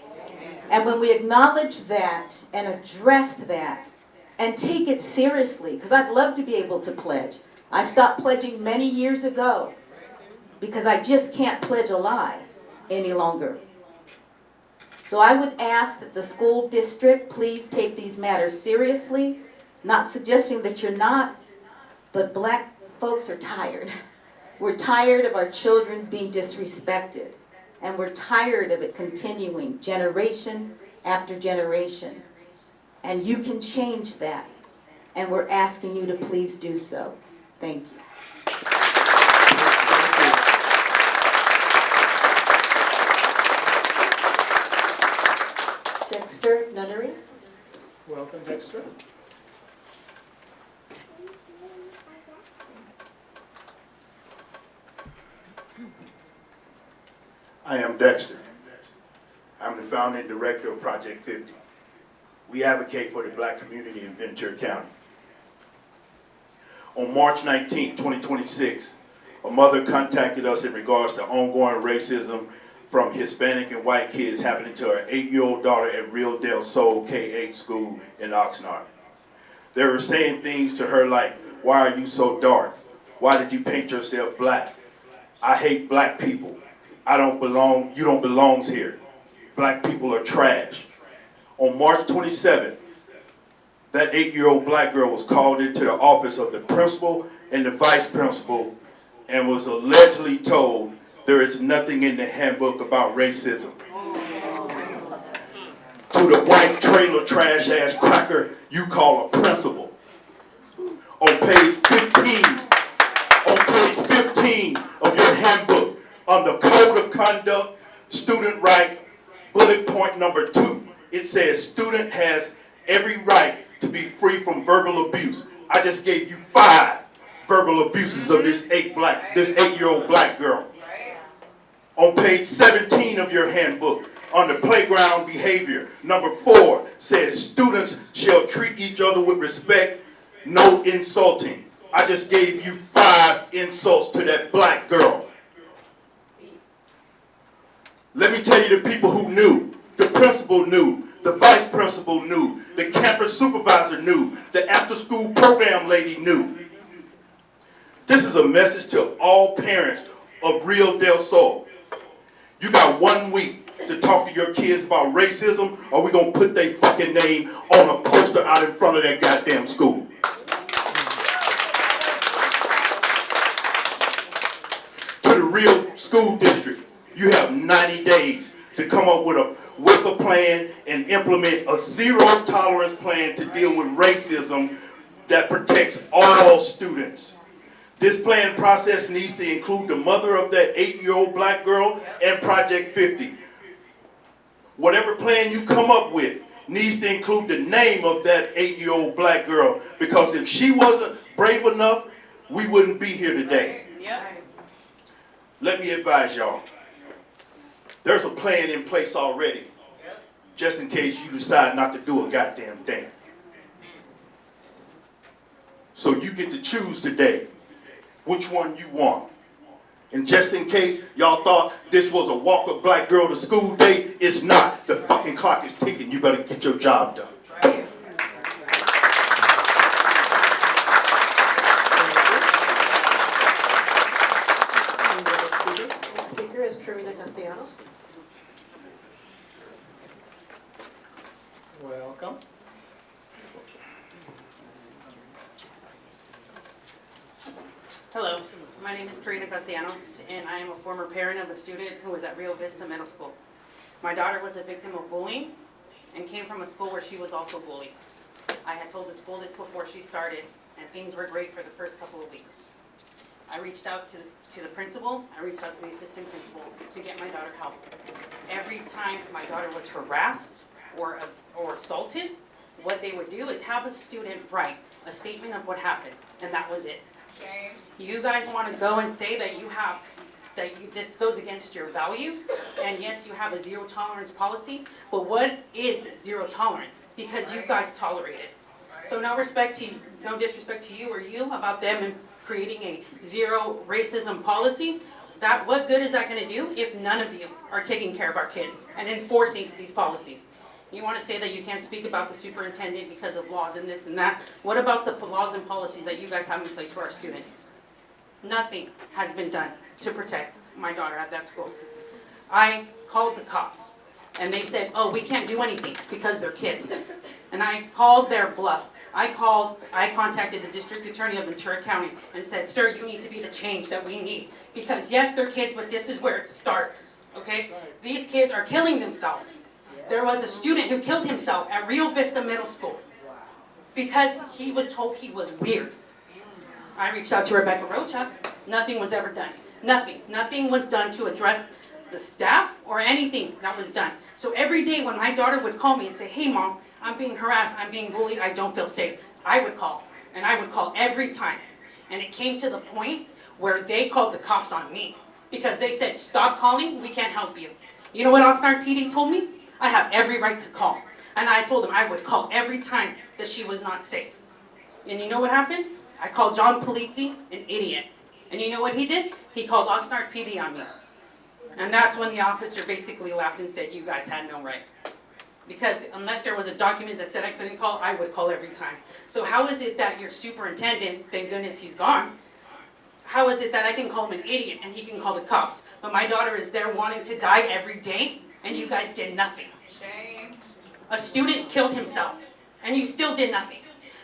And when we acknowledge that and address that and take it seriously, because I'd love to be able to pledge. I stopped pledging many years ago because I just can't pledge a lie any longer. So I would ask that the school district please take these matters seriously, not suggesting that you're not, but black folks are tired. We're tired of our children being disrespected, and we're tired of it continuing generation after generation. And you can change that, and we're asking you to please do so. Thank you. Dexter Nunnery. Welcome, Dexter. I am Dexter. I'm the founding director of Project 50. We advocate for the black community in Ventura County. On March 19, 2026, a mother contacted us in regards to ongoing racism from Hispanic and white kids happening to her 8-year-old daughter at Real Del Sol K-8 school in Oxnard. They were saying things to her like, "Why are you so dark? Why did you paint yourself black? I hate black people. I don't belong, you don't belong here. Black people are trash." On March 27th, that 8-year-old black girl was called into the office of the principal and the vice principal and was allegedly told there is nothing in the handbook about racism. To the white trailer trash ass cracker you call a principal. On page 15 of your handbook, under Code of Conduct, Student Right, bullet point number 2, it says student has every right to be free from verbal abuse. I just gave you 5 verbal abuses of this 8-year-old black girl. On page 17 of your handbook, under playground behavior, number 4 says students shall treat each other with respect, no insulting. I just gave you 5 insults to that black girl. Let me tell you the people who knew. The principal knew. The vice principal knew. The campus supervisor knew. The after-school program lady knew. This is a message to all parents of Real Del Sol. You got 1 week to talk to your kids about racism, or we're going to put their fucking name on a poster out in front of that goddamn school. To the Real School District, you have 90 days to come up with a plan and implement a zero tolerance plan to deal with racism that protects all students. This plan process needs to include the mother of that 8-year-old black girl and Project 50. Whatever plan you come up with needs to include the name of that 8-year-old black girl, because if she wasn't brave enough, we wouldn't be here today. Let me advise y'all. There's a plan in place already, just in case you decide not to do a goddamn thing. So you get to choose today which one you want. And just in case y'all thought this was a walk a black girl to school day, it's not. The fucking clock is ticking. You better get your job done. Next speaker is Karina Castellanos. Welcome. Hello, my name is Karina Castellanos, and I am a former parent of a student who was at Rio Vista Middle School. My daughter was a victim of bullying and came from a school where she was also bullied. I had told the school this before she started, and things were great for the first couple of weeks. I reached out to the principal, I reached out to the assistant principal to get my daughter help. Every time my daughter was harassed or assaulted, what they would do is have a student write a statement of what happened, and that was it. Okay. You guys want to go and say that this goes against your values, and yes, you have a zero tolerance policy, but what is zero tolerance? Because you guys tolerate it. So no disrespect to you or you about them creating a zero racism policy. What good is that going to do if none of you are taking care of our kids and enforcing these policies? You want to say that you can't speak about the superintendent because of laws and this and that. What about the laws and policies that you guys have in place for our students? Nothing has been done to protect my daughter at that school. I called the cops and they said, oh, we can't do anything because they're kids. And I called their bluff. I contacted the district attorney of Ventura County and said, sir, you need to be the change that we need. Because yes, they're kids, but this is where it starts, okay? These kids are killing themselves. There was a student who killed himself at Rio Vista Middle School because he was told he was weird. I reached out to Rebecca Rocha. Nothing was ever done. Nothing. Nothing was done to address the staff or anything that was done. So every day when my daughter would call me and say, hey mom, I'm being harassed, I'm being bullied, I don't feel safe, I would call. And I would call every time. And it came to the point where they called the cops on me because they said, stop calling, we can't help you. You know what Oxnard PD told me? I have every right to call. And I told them I would call every time that she was not safe. And you know what happened? I called John Polizzi, an idiot. And you know what he did? He called Oxnard PD on me. And that's when the officer basically laughed and said, you guys had no right. Because unless there was a document that said I couldn't call, I would call every time. So how is it that your superintendent, thank goodness he's gone, how is it that I can call him an idiot and he can call the cops? But my daughter is there wanting to die every day and you guys did nothing. Shame. A student killed himself and you still did nothing.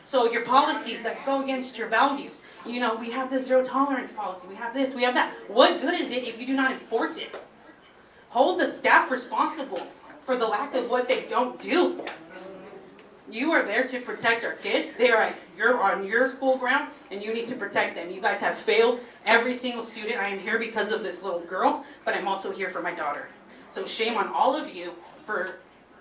So your policies that go against your values, you know, we have the zero tolerance policy, we have this, we have that. What good is it if you do not enforce it? Hold the staff responsible for the lack of what they don't do. You are there to protect our kids. You're on your school ground and you need to protect them. You guys have failed every single student. I am here because of this little girl, but I'm also here for my daughter. So shame on all of you, for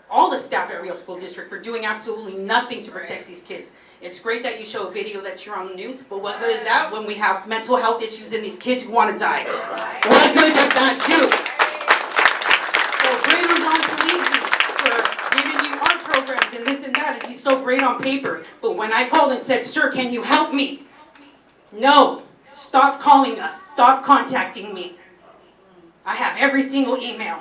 all the staff at Rio School District, for doing absolutely nothing to protect these kids. It's great that you show a video that you're on the news, but what good is that when we have mental health issues in these kids who want to die? What good does that do? So great on John Polizzi for giving you art programs and this and that, and he's so great on paper. But when I called and said, sir, can you help me? No, stop calling us, stop contacting me. I have every single email.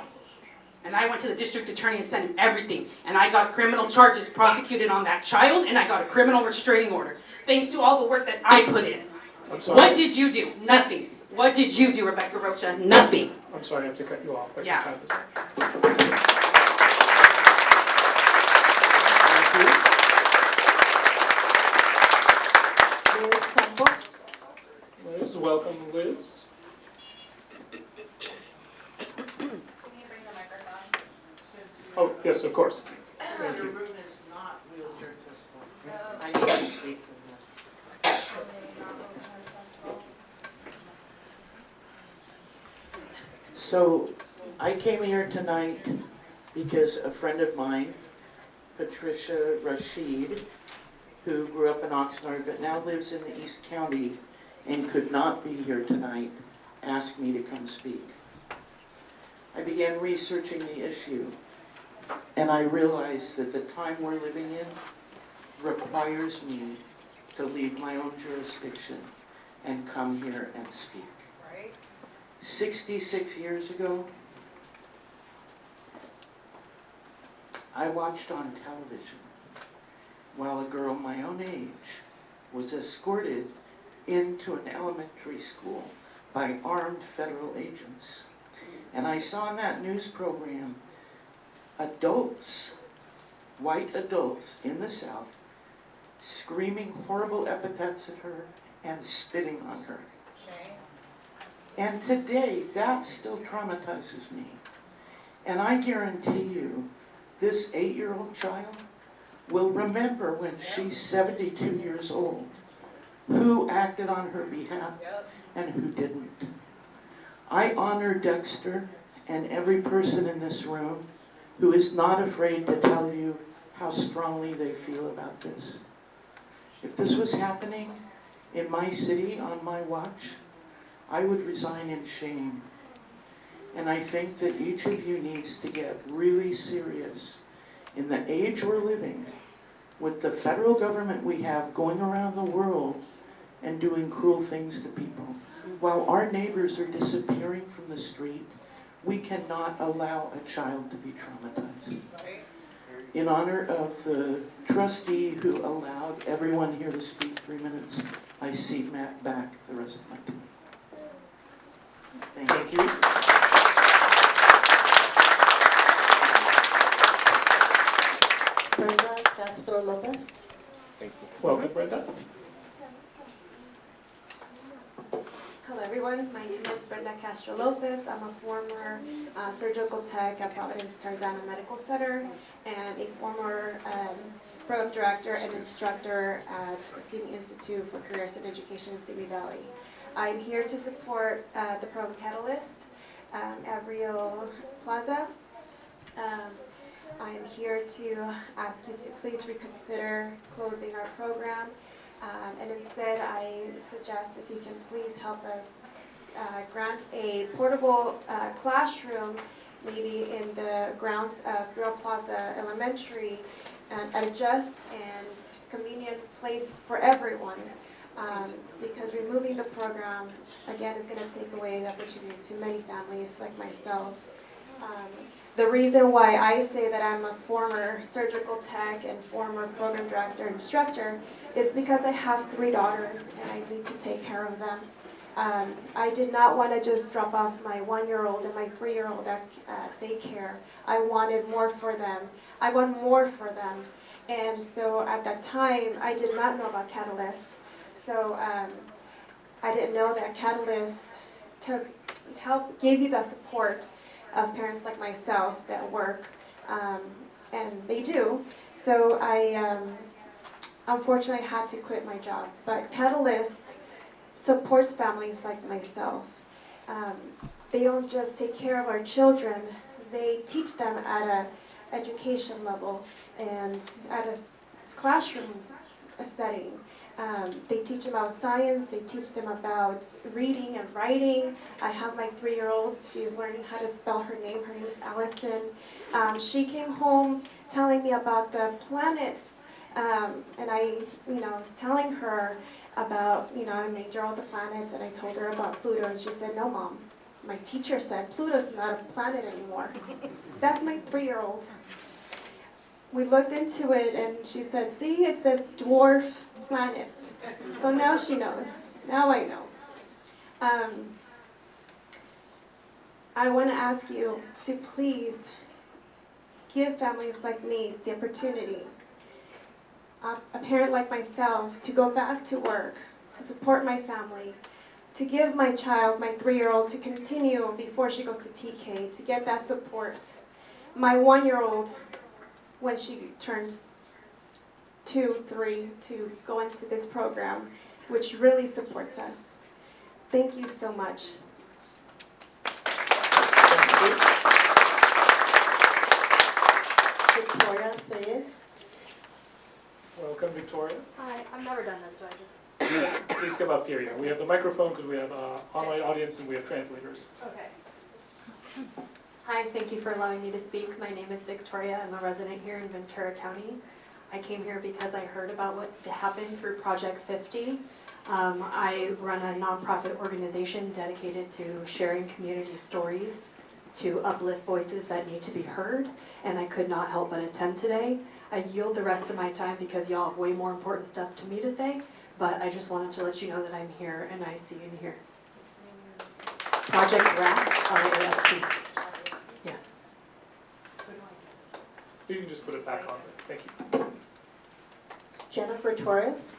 And I went to the district attorney and sent him everything. And I got criminal charges prosecuted on that child, and I got a criminal restraining order. Thanks to all the work that I put in. I'm sorry. What did you do? Nothing. What did you do, Rebecca Rocha? Nothing. I'm sorry I have to cut you off, but Yeah. your time is up. Liz Campos. Liz, welcome, Liz. Oh, yes, of course. Thank you. room is not wheelchair accessible. I need to speak to them. So, I came here tonight because a friend of mine, Patricia Rashid, who grew up in Oxnard but now lives in the East County and could not be here tonight, asked me to come speak. I began researching the issue, and I realized that the time we're living in requires me to leave my own jurisdiction and come here and speak. 66 years ago, I watched on television while a girl my own age was escorted into an elementary school by armed federal agents. And I saw in that news program adults, white adults in the South, screaming horrible epithets at her and spitting on her. And today, that still traumatizes me. And I guarantee you, this 8-year-old child will remember when she's 72 years old who acted on her behalf and who didn't. I honor Dexter and every person in this room who is not afraid to tell you how strongly they feel about this. If this was happening in my city on my watch, I would resign in shame. And I think that each of you needs to get really serious in the age we're living with the federal government we have going around the world and doing cruel things to people. While our neighbors are disappearing from the street, we cannot allow a child to be traumatized. In honor of the trustee who allowed everyone here to speak 3 minutes, I cede back the rest of my time. Thank you. Brenda Castro Lopez. Welcome, Brenda. Hello everyone, my name is Brenda Castro Lopez. I'm a former surgical tech at Providence Tarzana Medical Center and a former program director and instructor at Simi Institute for Careers and Education in Simi Valley. I'm here to support the program Catalyst at Rio Plaza. I am here to ask you to please reconsider closing our program. And instead, I suggest if you can please help us grant a portable classroom, maybe in the grounds of Rio Plaza Elementary, at a just and convenient place for everyone. Because removing the program, again, is going to take away the opportunity to many families like myself. The reason why I say that I'm a former surgical tech and former program director and instructor is because I have 3 daughters and I need to take care of them. I did not want to just drop off my 1-year-old and my 3-year-old at daycare. I wanted more for them. I want more for them. And so at that time, I did not know about Catalyst. So I didn't know that Catalyst gave you the support of parents like myself that work, and they do. So I unfortunately had to quit my job. But Catalyst supports families like myself. They don't just take care of our children, they teach them at an education level and at a classroom setting. They teach them about science, they teach them about reading and writing. I have my 3-year-old, she's learning how to spell her name is Allison. She came home telling me about the planets, and I was telling her about, I named her all the planets, and I told her about Pluto, and she said, no mom, my teacher said Pluto's not a planet anymore. That's my 3-year-old. We looked into it and she said, see, it says dwarf planet. So now she knows. Now I know. I want to ask you to please give families like me the opportunity, a parent like myself, to go back to work, to support my family, to give my child, my 3-year-old, to continue before she goes to TK, to get that support. My 1-year-old, when she turns 2, 3, to go into this program, which really supports us. Thank you so much. Victoria Sayed. Welcome, Victoria. Hi, I've never done this, so I just... Please come up here. Yeah. We have the microphone because we have an online audience and we have translators. Okay. Hi, thank you for allowing me to speak. My name is Victoria. I'm a resident here in Ventura County. I came here because I heard about what happened through Project 50. I run a nonprofit organization dedicated to sharing community stories to uplift voices that need to be heard, and I could not help but attend today. I yield the rest of my time because y'all have way more important stuff to me to say, but I just wanted to let you know that I'm here and I see you here. Project RAFT, R-A-F-T. Yeah. You can just put it back on. Thank you. Jennifer Torres.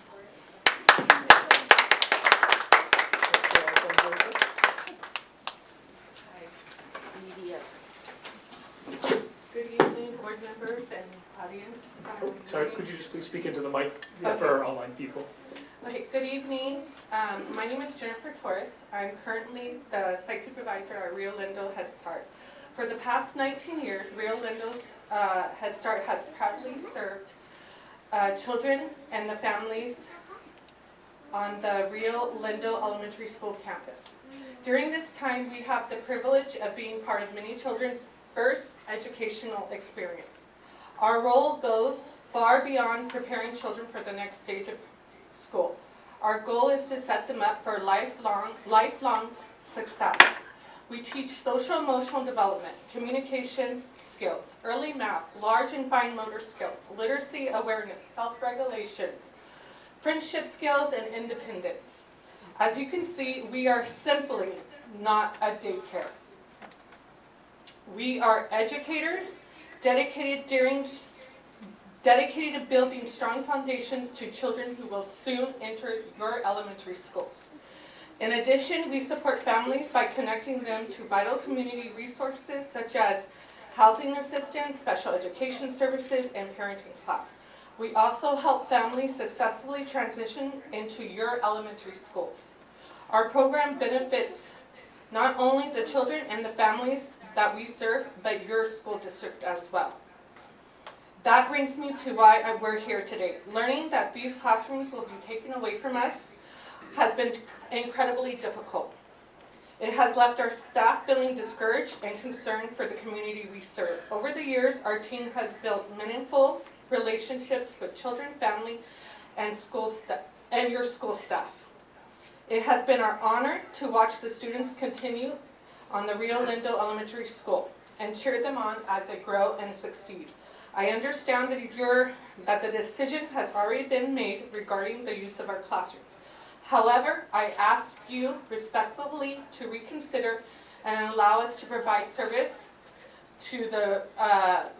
Good evening, board members and audience. Oh, sorry, could you just please speak into the mic for our online people? Okay, good evening. My name is Jennifer Torres. I'm currently the site supervisor at Rio Lindo Head Start. For the past 19 years, Rio Lindo's Head Start has proudly served children and the families on the Rio Lindo Elementary School campus. During this time, we have the privilege of being part of many children's first educational experience. Our role goes far beyond preparing children for the next stage of school. Our goal is to set them up for lifelong success. We teach social emotional development, communication skills, early math, large and fine motor skills, literacy awareness, self-regulations, friendship skills, and independence. As you can see, we are simply not a daycare. We are educators dedicated to building strong foundations to children who will soon enter your elementary schools. In addition, we support families by connecting them to vital community resources such as housing assistance, special education services, and parenting class. We also help families successfully transition into your elementary schools. Our program benefits not only the children and the families that we serve, but your school district as well. That brings me to why we're here today. Learning that these classrooms will be taken away from us has been incredibly difficult. It has left our staff feeling discouraged and concerned for the community we serve. Over the years, our team has built meaningful relationships with children, family, and your school staff. It has been our honor to watch the students continue on the Rio Lindo Elementary School and cheer them on as they grow and succeed. I understand that the decision has already been made regarding the use of our classrooms. However, I ask you respectfully to reconsider and allow us to provide service to the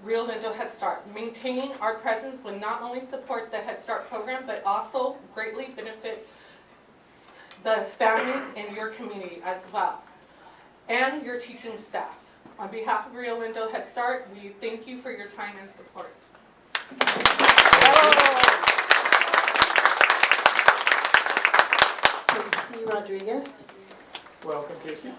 Rio Lindo Head Start. Maintaining our presence would not only support the Head Start program, but also greatly benefit the families in your community as well, and your teaching staff. On behalf of Rio Lindo Head Start, we thank you for your time and support. Casey Rodriguez. Welcome, Casey.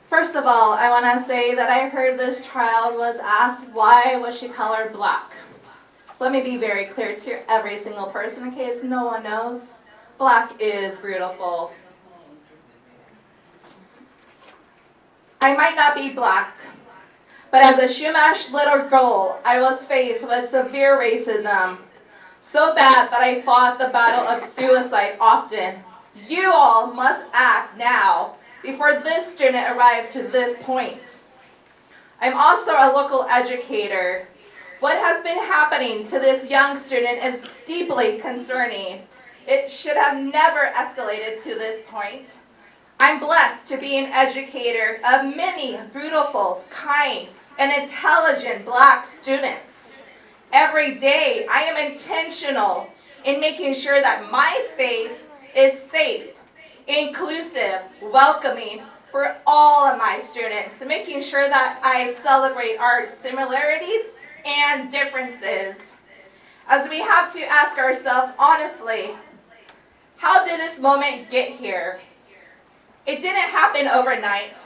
First of all, I want to say that I heard this child was asked why was she colored black. Let me be very clear to every single person in case no one knows. Black is beautiful. I might not be black, but as a Chumash little girl, I was faced with severe racism. So bad that I fought the battle of suicide often. You all must act now before this student arrives to this point. I'm also a local educator. What has been happening to this young student is deeply concerning. It should have never escalated to this point. I'm blessed to be an educator of many beautiful, kind, and intelligent Black students. Every day, I am intentional in making sure that my space is safe, inclusive, welcoming for all of my students, making sure that I celebrate our similarities and differences. As we have to ask ourselves honestly, how did this moment get here? It didn't happen overnight.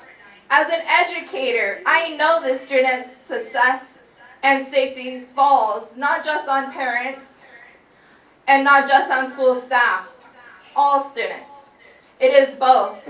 As an educator, I know the student's success and safety falls not just on parents and not just on school staff, all students. It is both.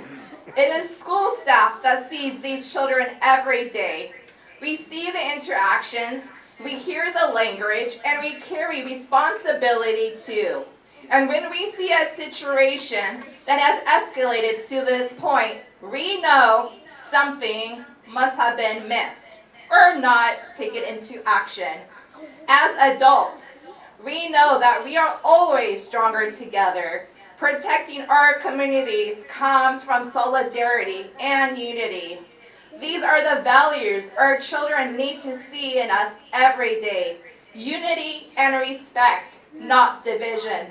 It is school staff that sees these children every day. We see the interactions, we hear the language, and we carry responsibility too. And when we see a situation that has escalated to this point, we know something must have been missed or not taken into action. As adults, we know that we are always stronger together. Protecting our communities comes from solidarity and unity. These are the values our children need to see in us every day. unity and respect, not division.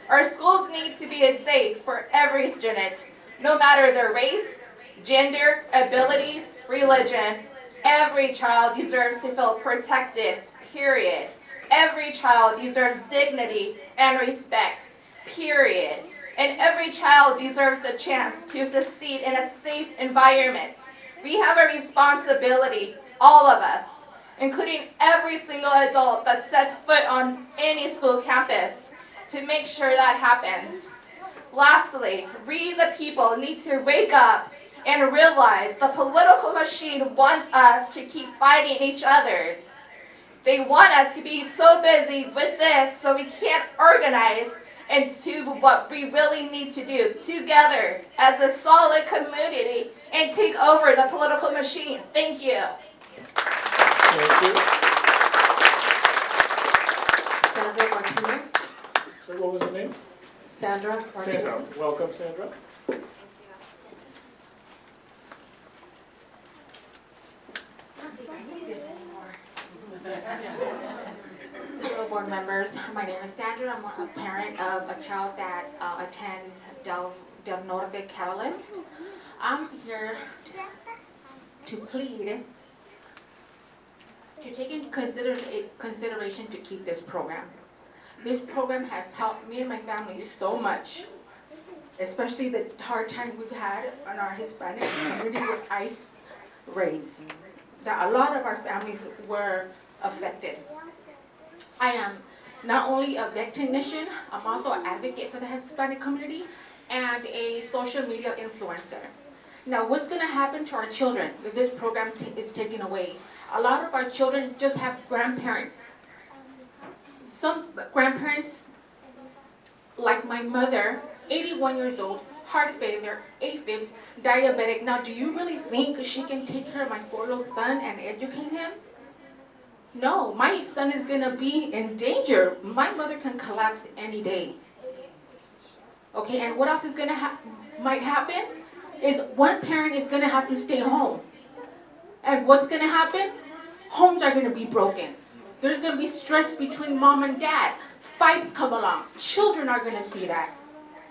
Our schools need to be safe for every student, no matter their race, gender, abilities, religion. Every child deserves to feel protected, period. Every child deserves dignity and respect, period. And every child deserves the chance to succeed in a safe environment. We have a responsibility, all of us, including every single adult that sets foot on any school campus, to make sure that happens. Lastly, we the people need to wake up and realize the political machine wants us to keep fighting each other. They want us to be so busy with this so we can't organize and do what we really need to do together as a solid community and take over the political machine. Thank you. Thank you. Sandra Martinez. Sorry, what was the name? Sandra Martinez. Sandra. Welcome, Sandra. Hello, board members. My name is Sandra. I'm a parent of a child that attends Del Norte Catalyst. I'm here to plead to take into consideration to keep this program. This program has helped me and my family so much, especially the hard time we've had in our Hispanic community with ICE raids. That a lot of our families were affected. I am not only a vet technician, I'm also an advocate for the Hispanic community and a social media influencer. Now, what's going to happen to our children if this program is taken away? A lot of our children just have grandparents. Some grandparents, like my mother, 81 years old, heart failure, AFibs, diabetic. Now, do you really think she can take care of my 4-year-old son and educate him? No, my son is going to be in danger. My mother can collapse any day. Okay, and what else is going to might happen is one parent is going to have to stay home. And what's going to happen? Homes are going to be broken. There's going to be stress between mom and dad. Fights come along. Children are going to see that.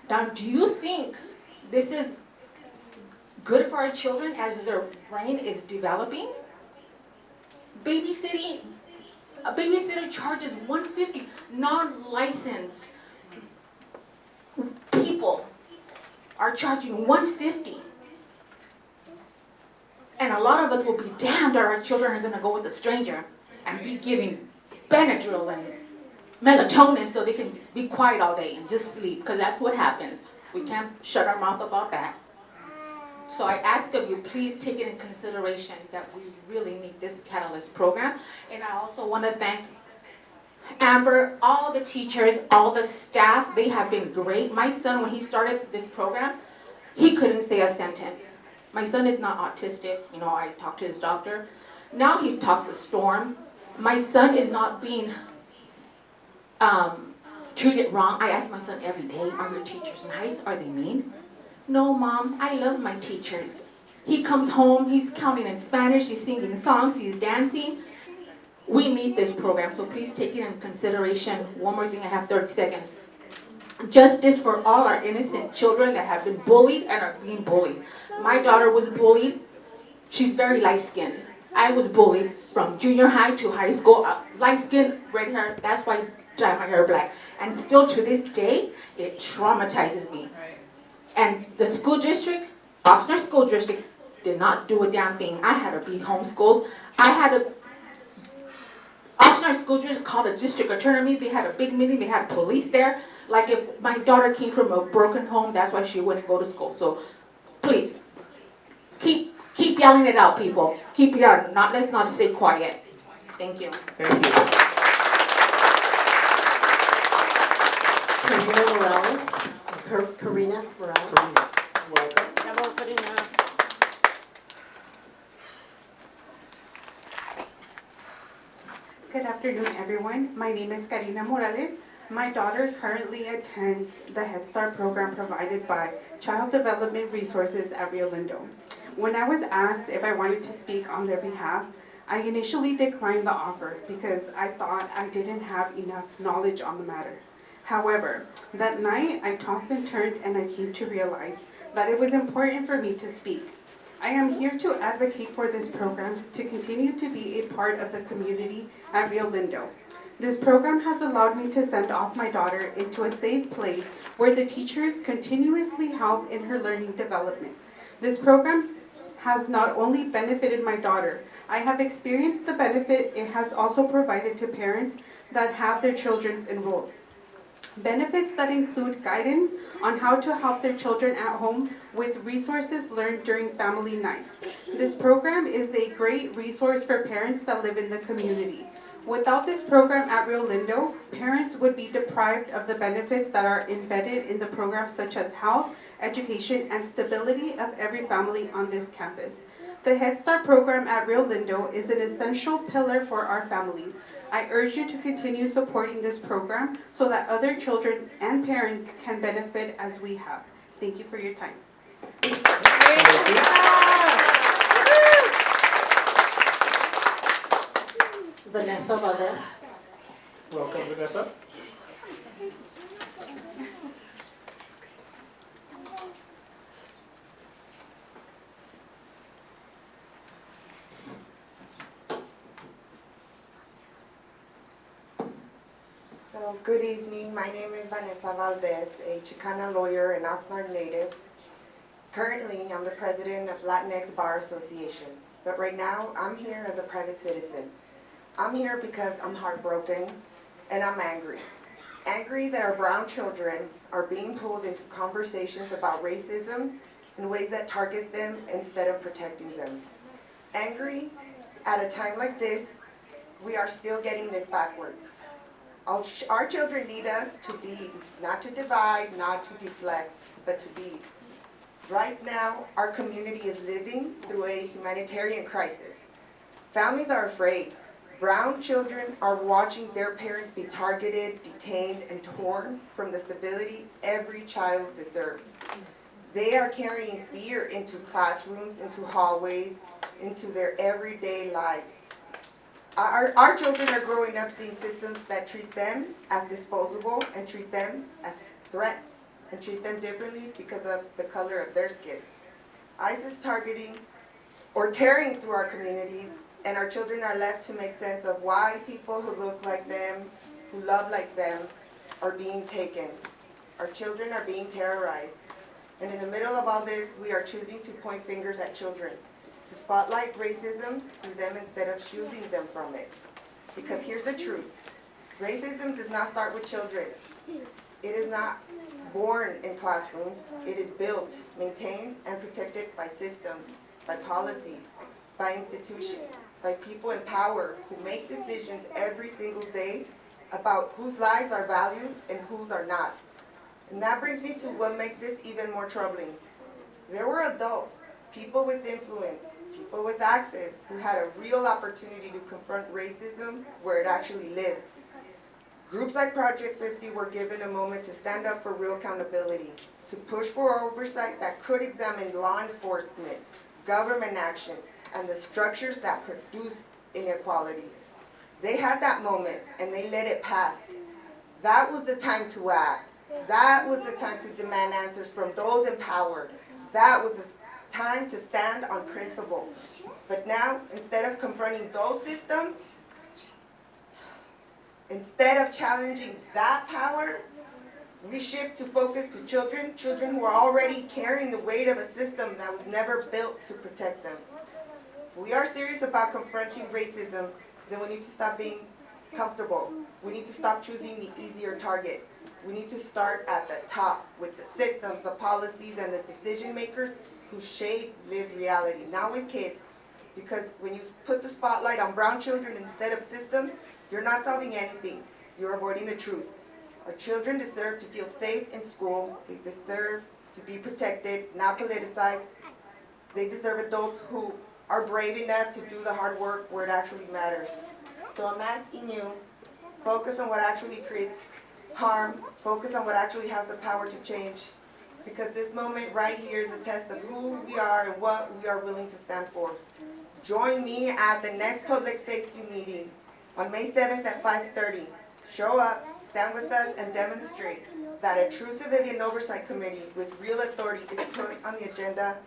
Now, do you think this is good for our children as their brain is developing? Babysitting, a babysitter charges $150. Non-licensed people are charging $150. And a lot of us will be damned that our children are going to go with a stranger and be giving Benadryl and melatonin so they can be quiet all day and just sleep, because that's what happens. We can't shut our mouth about that. So I ask of you, please take it in consideration that we really need this Catalyst program. And I also want to thank Amber, all the teachers, all the staff. They have been great. My son, when he started this program, he couldn't say a sentence. My son is not autistic. You know, I talked to his doctor. Now he talks a storm. My son is not being treated wrong. I ask my son every day, are your teachers nice? Are they mean? No, Mom, I love my teachers. He comes home, he's counting in Spanish, he's singing songs, he's dancing. We need this program, so please take it in consideration. One more thing, I have 30 seconds. Justice for all our innocent children that have been bullied and are being bullied. My daughter was bullied. She's very light-skinned. I was bullied from junior high to high school. Light-skinned, red hair, that's why I dye my hair black. And still to this day, it traumatizes me. And the school district, Oxnard School District, did not do a damn thing. I had to be homeschooled. Oxnard School District called a district attorney. They had a big meeting. They had police there. Like if my daughter came from a broken home, that's why she wouldn't go to school. So please, keep yelling it out, people. Keep yelling. Let's not stay quiet. Thank you. Thank you. Karina Morales. Welcome. Good afternoon, everyone. My name is Karina Morales. My daughter currently attends the Head Start program provided by Child Development Resources at Rio Lindo. When I was asked if I wanted to speak on their behalf, I initially declined the offer because I thought I didn't have enough knowledge on the matter. However, that night I tossed and turned and I came to realize that it was important for me to speak. I am here to advocate for this program to continue to be a part of the community at Rio Lindo. This program has allowed me to send off my daughter into a safe place where the teachers continuously help in her learning development. This program has not only benefited my daughter, I have experienced the benefit it has also provided to parents that have their children enrolled. Benefits that include guidance on how to help their children at home with resources learned during family nights. This program is a great resource for parents that live in the community. Without this program at Rio Lindo, parents would be deprived of the benefits that are embedded in the program, such as health, education, and stability of every family on this campus. The Head Start program at Rio Lindo is an essential pillar for our families. I urge you to continue supporting this program so that other children and parents can benefit as we have. Thank you for your time. Vanessa Valdez. Welcome, Vanessa. So, good evening. My name is Vanessa Valdez, a Chicana lawyer and Oxnard native. Currently, I'm the president of Latinx Bar Association, but right now, I'm here as a private citizen. I'm here because I'm heartbroken and I'm angry. Angry that our brown children are being pulled into conversations about racism in ways that target them instead of protecting them. Angry at a time like this, we are still getting this backwards. Our children need us to lead, not to divide, not to deflect, but to lead. Right now, our community is living through a humanitarian crisis. Families are afraid. Brown children are watching their parents be targeted, detained, and torn from the stability every child deserves. They are carrying fear into classrooms, into hallways, into their everyday lives. Our children are growing up seeing systems that treat them as disposable and treat them as threats and treat them differently because of the color of their skin. ICE is targeting or tearing through our communities, and our children are left to make sense of why people who look like them, who love like them, are being taken. Our children are being terrorized. And in the middle of all this, we are choosing to point fingers at children, to spotlight racism through them instead of shielding them from it. Because here's the truth. Racism does not start with children. It is not born in classrooms. It is built, maintained, and protected by systems, by policies, by institutions, by people in power who make decisions every single day about whose lives are valued and whose are not. And that brings me to what makes this even more troubling. There were adults, people with influence, people with access, who had a real opportunity to confront racism where it actually lives. Groups like Project 50 were given a moment to stand up for real accountability, to push for oversight that could examine law enforcement, government actions, and the structures that produce inequality. They had that moment and they let it pass. That was the time to act. That was the time to demand answers from those in power. That was the time to stand on principle. But now, instead of confronting those systems, instead of challenging that power, we shift to focus to children who are already carrying the weight of a system that was never built to protect them. If we are serious about confronting racism, then we need to stop being comfortable. We need to stop choosing the easier target. We need to start at the top with the systems, the policies, and the decision makers who shape lived reality, not with kids. Because when you put the spotlight on brown children instead of systems, you're not solving anything. You're avoiding the truth. Our children deserve to feel safe in school. They deserve to be protected, not politicized. They deserve adults who are brave enough to do the hard work where it actually matters. So I'm asking you, focus on what actually creates harm, focus on what actually has the power to change. Because this moment right here is a test of who we are and what we are willing to stand for. Join me at the next public safety meeting on May 7th at 5:30. Show up, stand with us, and demonstrate that a true civilian oversight committee with real authority is put on the agenda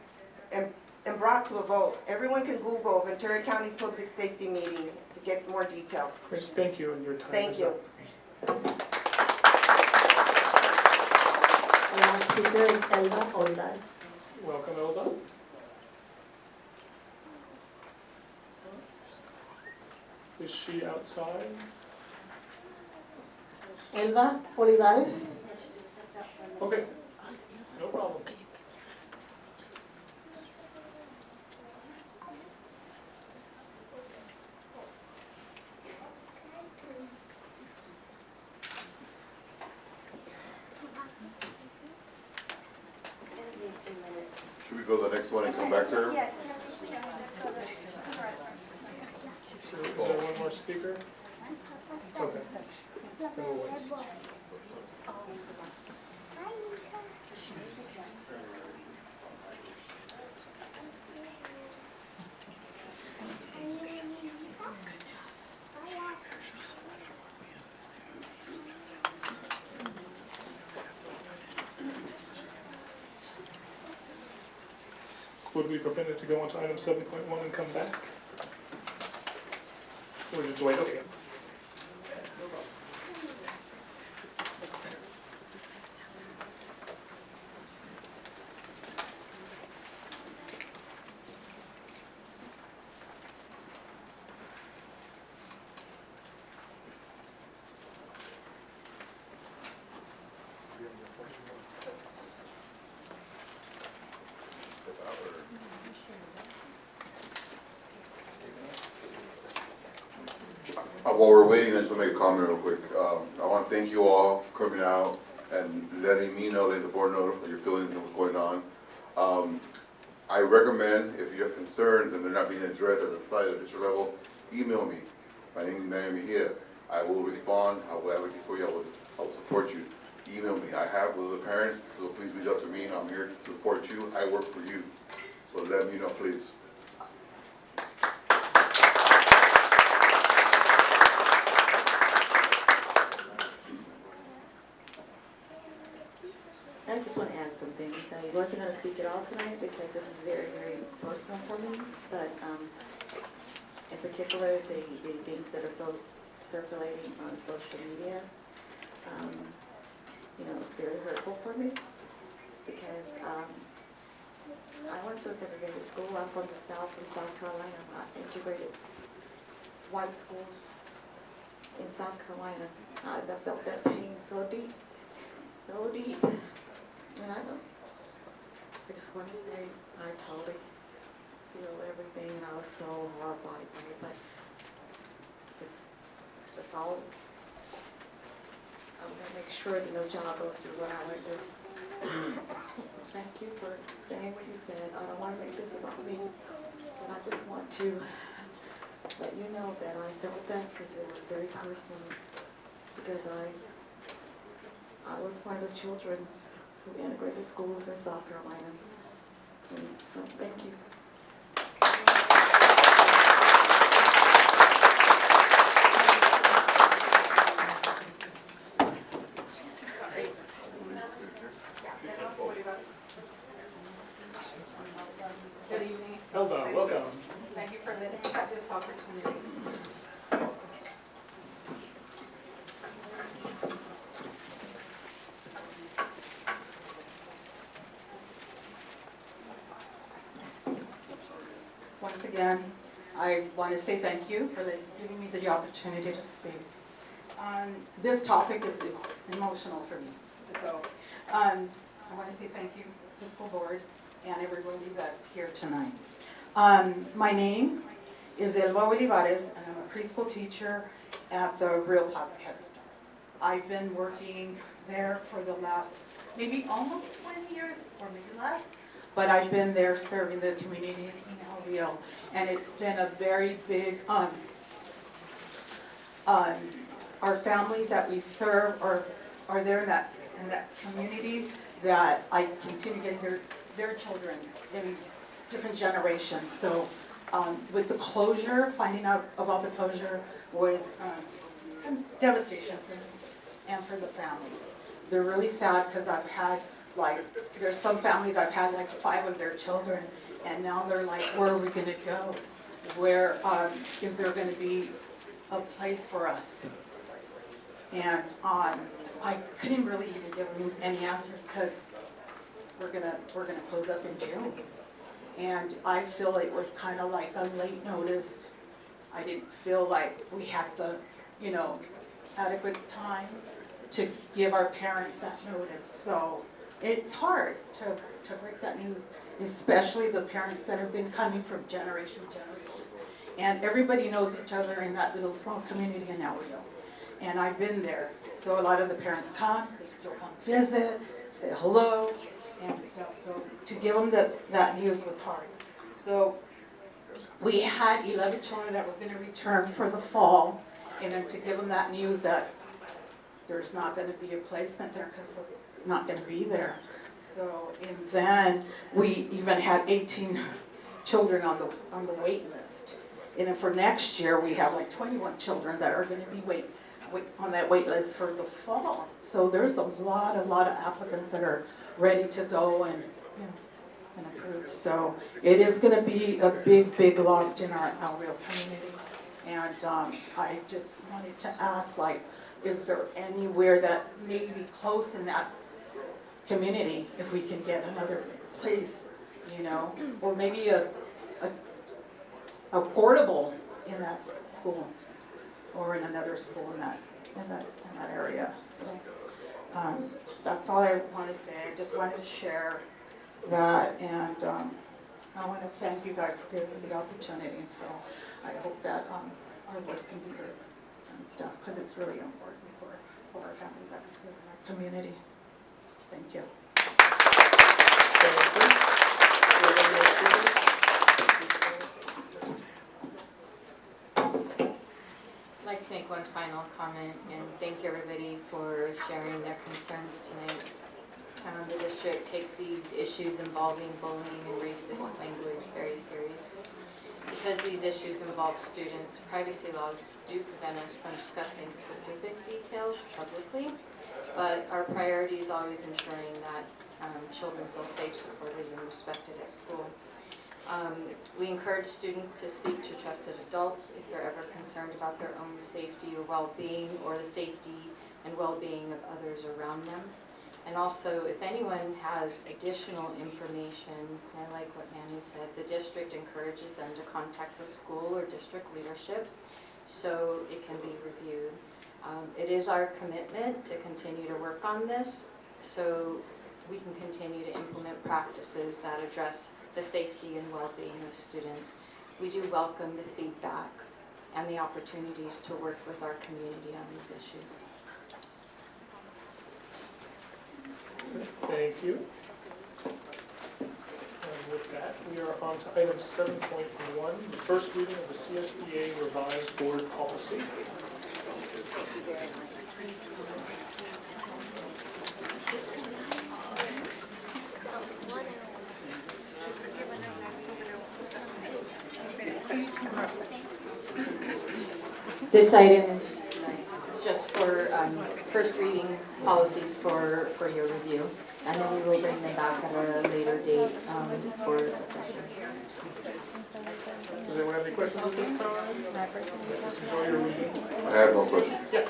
and brought to a vote. Everyone can Google Ventura County Public Safety Meeting to get more details. Great, thank you, and your time Thank is you. up. Last speaker is Elba Olivares. Welcome, Elba. Is she outside? Elba Olivares. Okay, no problem. Should we go to the next one and come back to her? Yes. Is there one more speaker? Okay. Then we'll wait. Would we be permitted to go on to item 7.1 and come back? Or just wait, okay. While we're waiting, I just want to make a comment real quick. I want to thank you all for coming out and letting me know, letting the board know your feelings and what's going on. I recommend, if you have concerns and they're not being addressed at the site or district level, email me. My name is Emmanuel Mejia. I will respond. I will advocate for you. I will support you. Email me. I have with other parents, so please reach out to me. I'm here to support you. I work for you. So let me know, please. I just want to add some things. I wasn't going to speak at all tonight because this is very, very personal for me, but in particular, the things that are so circulating on social media, it's very hurtful for me because I went to a segregated school. I'm from the South, from South Carolina. I'm not integrated. It's white schools in South Carolina. I felt that pain so deep, so deep. And I just want to say I totally feel everything, and I was so horrified by it. But if I'm gonna make sure that no child goes through what I went through. So thank you for saying what you said. I don't want to make this about me, but I just want to let you know that I felt that because it was very personal. Because I was one of the children who integrated schools in South Carolina. And so thank you. Good evening. Elba, welcome. Thank you for letting me have this opportunity. Once again, I want to say thank you for giving me the opportunity to speak. This topic is emotional for me. So I want to say thank you to the school board and everybody that's here tonight. My name is Elba Olivares, and I'm a preschool teacher at the Real Plaza Head Start. I've been working there for the last maybe almost 20 years or maybe less, but I've been there serving the community in El Rio, and it's been a very big, our families that we serve are there in that community that I continue getting their children in different generations. So with the closure, finding out about the closure was devastation for me and for the families. They're really sad because I've had, like, there's some families I've had like 5 of their children, and now they're like, where are we gonna go? Where is there gonna be a place for us? And I couldn't really even give them any answers because we're gonna close up in June. And I feel it was kind of like a late notice. I didn't feel like we had the, adequate time to give our parents that notice. So it's hard to break that news, especially the parents that have been coming from generation to generation. And everybody knows each other in that little small community in Alverdale. And I've been there. So a lot of the parents come, they still come visit, say hello, and stuff. So to give them that news was hard. So we had 11 children that were going to return for the fall, and then to give them that news that there's not going to be a placement there because we're not going to be there. So, and then we even had 18 children on the wait list. And then for next year, we have like 21 children that are going to be on that wait list for the fall. So there's a lot of applicants that are ready to go and approved. So it is going to be a big loss in our Alverdale community. And I just wanted to ask, like, is there anywhere that may be close in that community if we can get another place, or maybe a portable in that school or in another school in that area. So that's all I want to say. I just wanted to share that, and I want to thank you guys for giving me the opportunity. So I hope that our voice can be heard and stuff, because it's really important for our families that live in our community. Thank you. I'd like to make one final comment and thank everybody for sharing their concerns tonight. The district takes these issues involving bullying and racist language very seriously. Because these issues involve students, privacy laws do prevent us from discussing specific details publicly, but our priority is always ensuring that children feel safe, supported, and respected at school. We encourage students to speak to trusted adults if they're ever concerned about their own safety or well-being, or the safety and well-being of others around them. And also, if anyone has additional information, I like what Manny said, the district encourages them to contact the school or district leadership so it can be reviewed. It is our commitment to continue to work on this so we can continue to implement practices that address the safety and well-being of students. We do welcome the feedback and the opportunities to work with our community on these issues. Thank you. And with that, we are on to item 7.1, the first reading of the CSBA revised board policy. This item is just for first reading policies for your review, and then we will bring them back at a later date for discussion. Does anyone have any questions at this time? Just enjoy your reading. I have no questions. Yeah.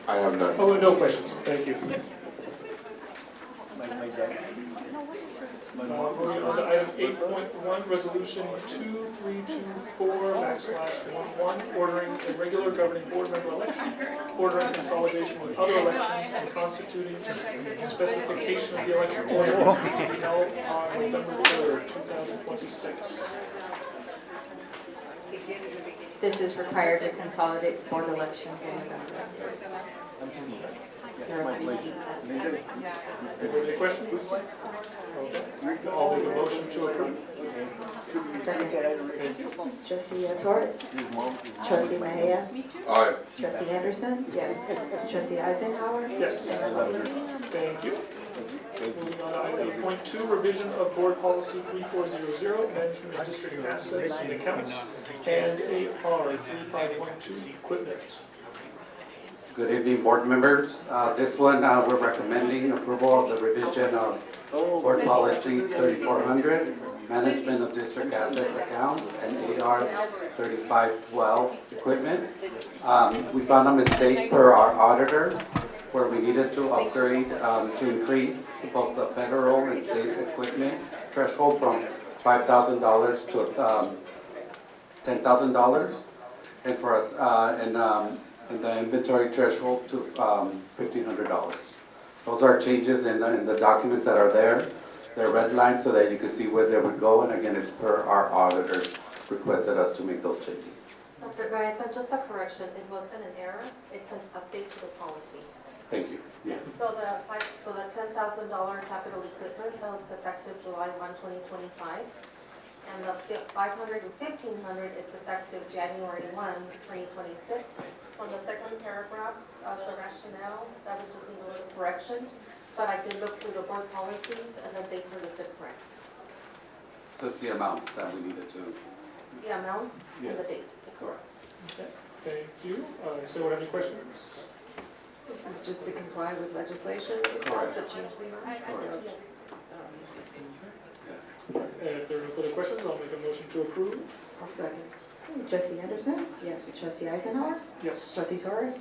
I have none. Oh, no questions. Thank you. Moving on to item 8.1, resolution 2324/11, ordering a regular governing board member election, ordering consolidation with other elections, and constituting specification of the election order to be held on November 3rd, 2026. This is required to consolidate board elections in November. There are 3 seats up. Any questions? Okay. I'll make a motion to approve. Second. Trustee Torres? Trustee Mahia? Aye. Trustee Anderson? Yes. Trustee Eisenhower? Yes. And I vote yes. Thank you. Moving on to item 8.2, revision of board policy 3400, management of district assets and accounts, and AR 3512, equipment. Good evening, board members. This one, we're recommending approval of the revision of board policy 3400, management of district assets accounts, and AR 3512, equipment. We found a mistake per our auditor where we needed to upgrade to increase both the federal and state equipment threshold from $5,000 to $10,000, and for us, and the inventory threshold to $1,500. Those are changes in the documents that are there. They're redlined so that you can see where they would go, and again, it's per our auditors requested us to make those changes. Dr. Gareta, just a correction, it wasn't an error, it's an update to the policies. Thank you. Yes. So the $10,000 capital equipment, that was effective July 1, 2025. And the $500 and $1,500 is effective January 1, 2026. So in the second paragraph of the rationale, that would just need a little correction. But I did look through the board policies and the dates are listed correct. So it's the amounts that we needed to. The amounts and the Yes. dates. Correct. Okay. Thank you. Does anyone have any questions? This is just to comply with legislation, is Correct. that change the amounts? Correct. Yes. If there are no further questions, I'll make a motion to approve. I'll second. Trustee Anderson? Yes. Trustee Eisenhower? Yes. Trustee Torres?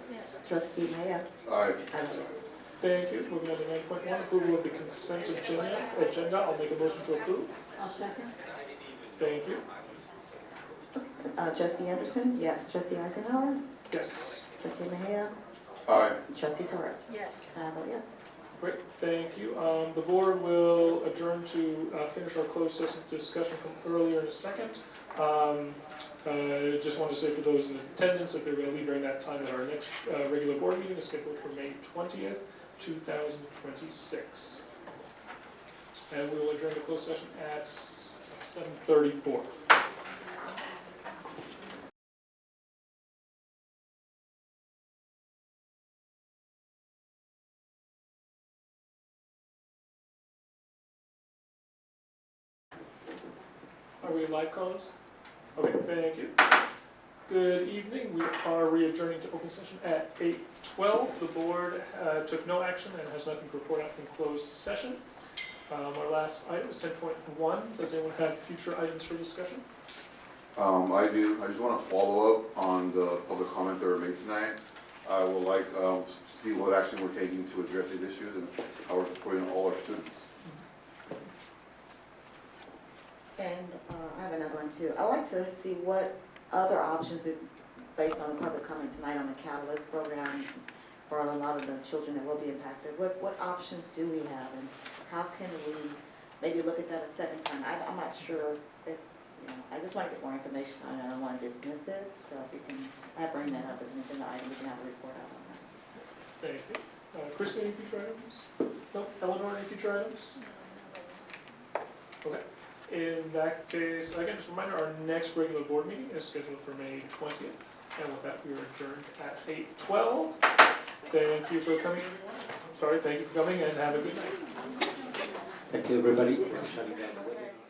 Trustee Mahia? Aye. I vote yes. Thank you. Moving on to 9.1, approval of the consent agenda. I'll make a motion to approve. I'll second. Thank you. Trustee Anderson? Yes. Trustee Eisenhower? Yes. Trustee Mahia? Aye. Trustee Torres? Yes. I vote yes. Great, thank you. The board will adjourn to finish our closed session discussion from earlier in a second. Just wanted to say for those in attendance, if they're going to leave during that time, that our next regular board meeting is scheduled for May 20th, 2026. And we will adjourn the closed session at 7:34. Are we live, Carlos? Okay, thank you. Good evening. We are re-adjourning to open session at 8:12. The board took no action and has nothing to report out in closed session. Our last item is 10.1. Does anyone have future items for discussion? I do. I just want to follow up on the public comments that were made tonight. I would like to see what action we're taking to address these issues and how we're supporting all our students. And I have another one too. I'd like to see what other options, based on the public comment tonight on the Catalyst program, for a lot of the children that will be impacted, what options do we have, and how can we maybe look at that a second time? I'm not sure if, I just want to get more information on it. I don't want to dismiss it, so if you can bring that up as an agenda item, we can have a report out on that. Thank you. Christy, any future items? No? Eleanor, any future items? Okay. In that case, again, just a reminder, our next regular board meeting is scheduled for May 20th. And with that, we are adjourned at 8:12. Thank you for coming, everyone. Thank you for coming and have a good night. Thank you, everybody. We're shutting down the webinar.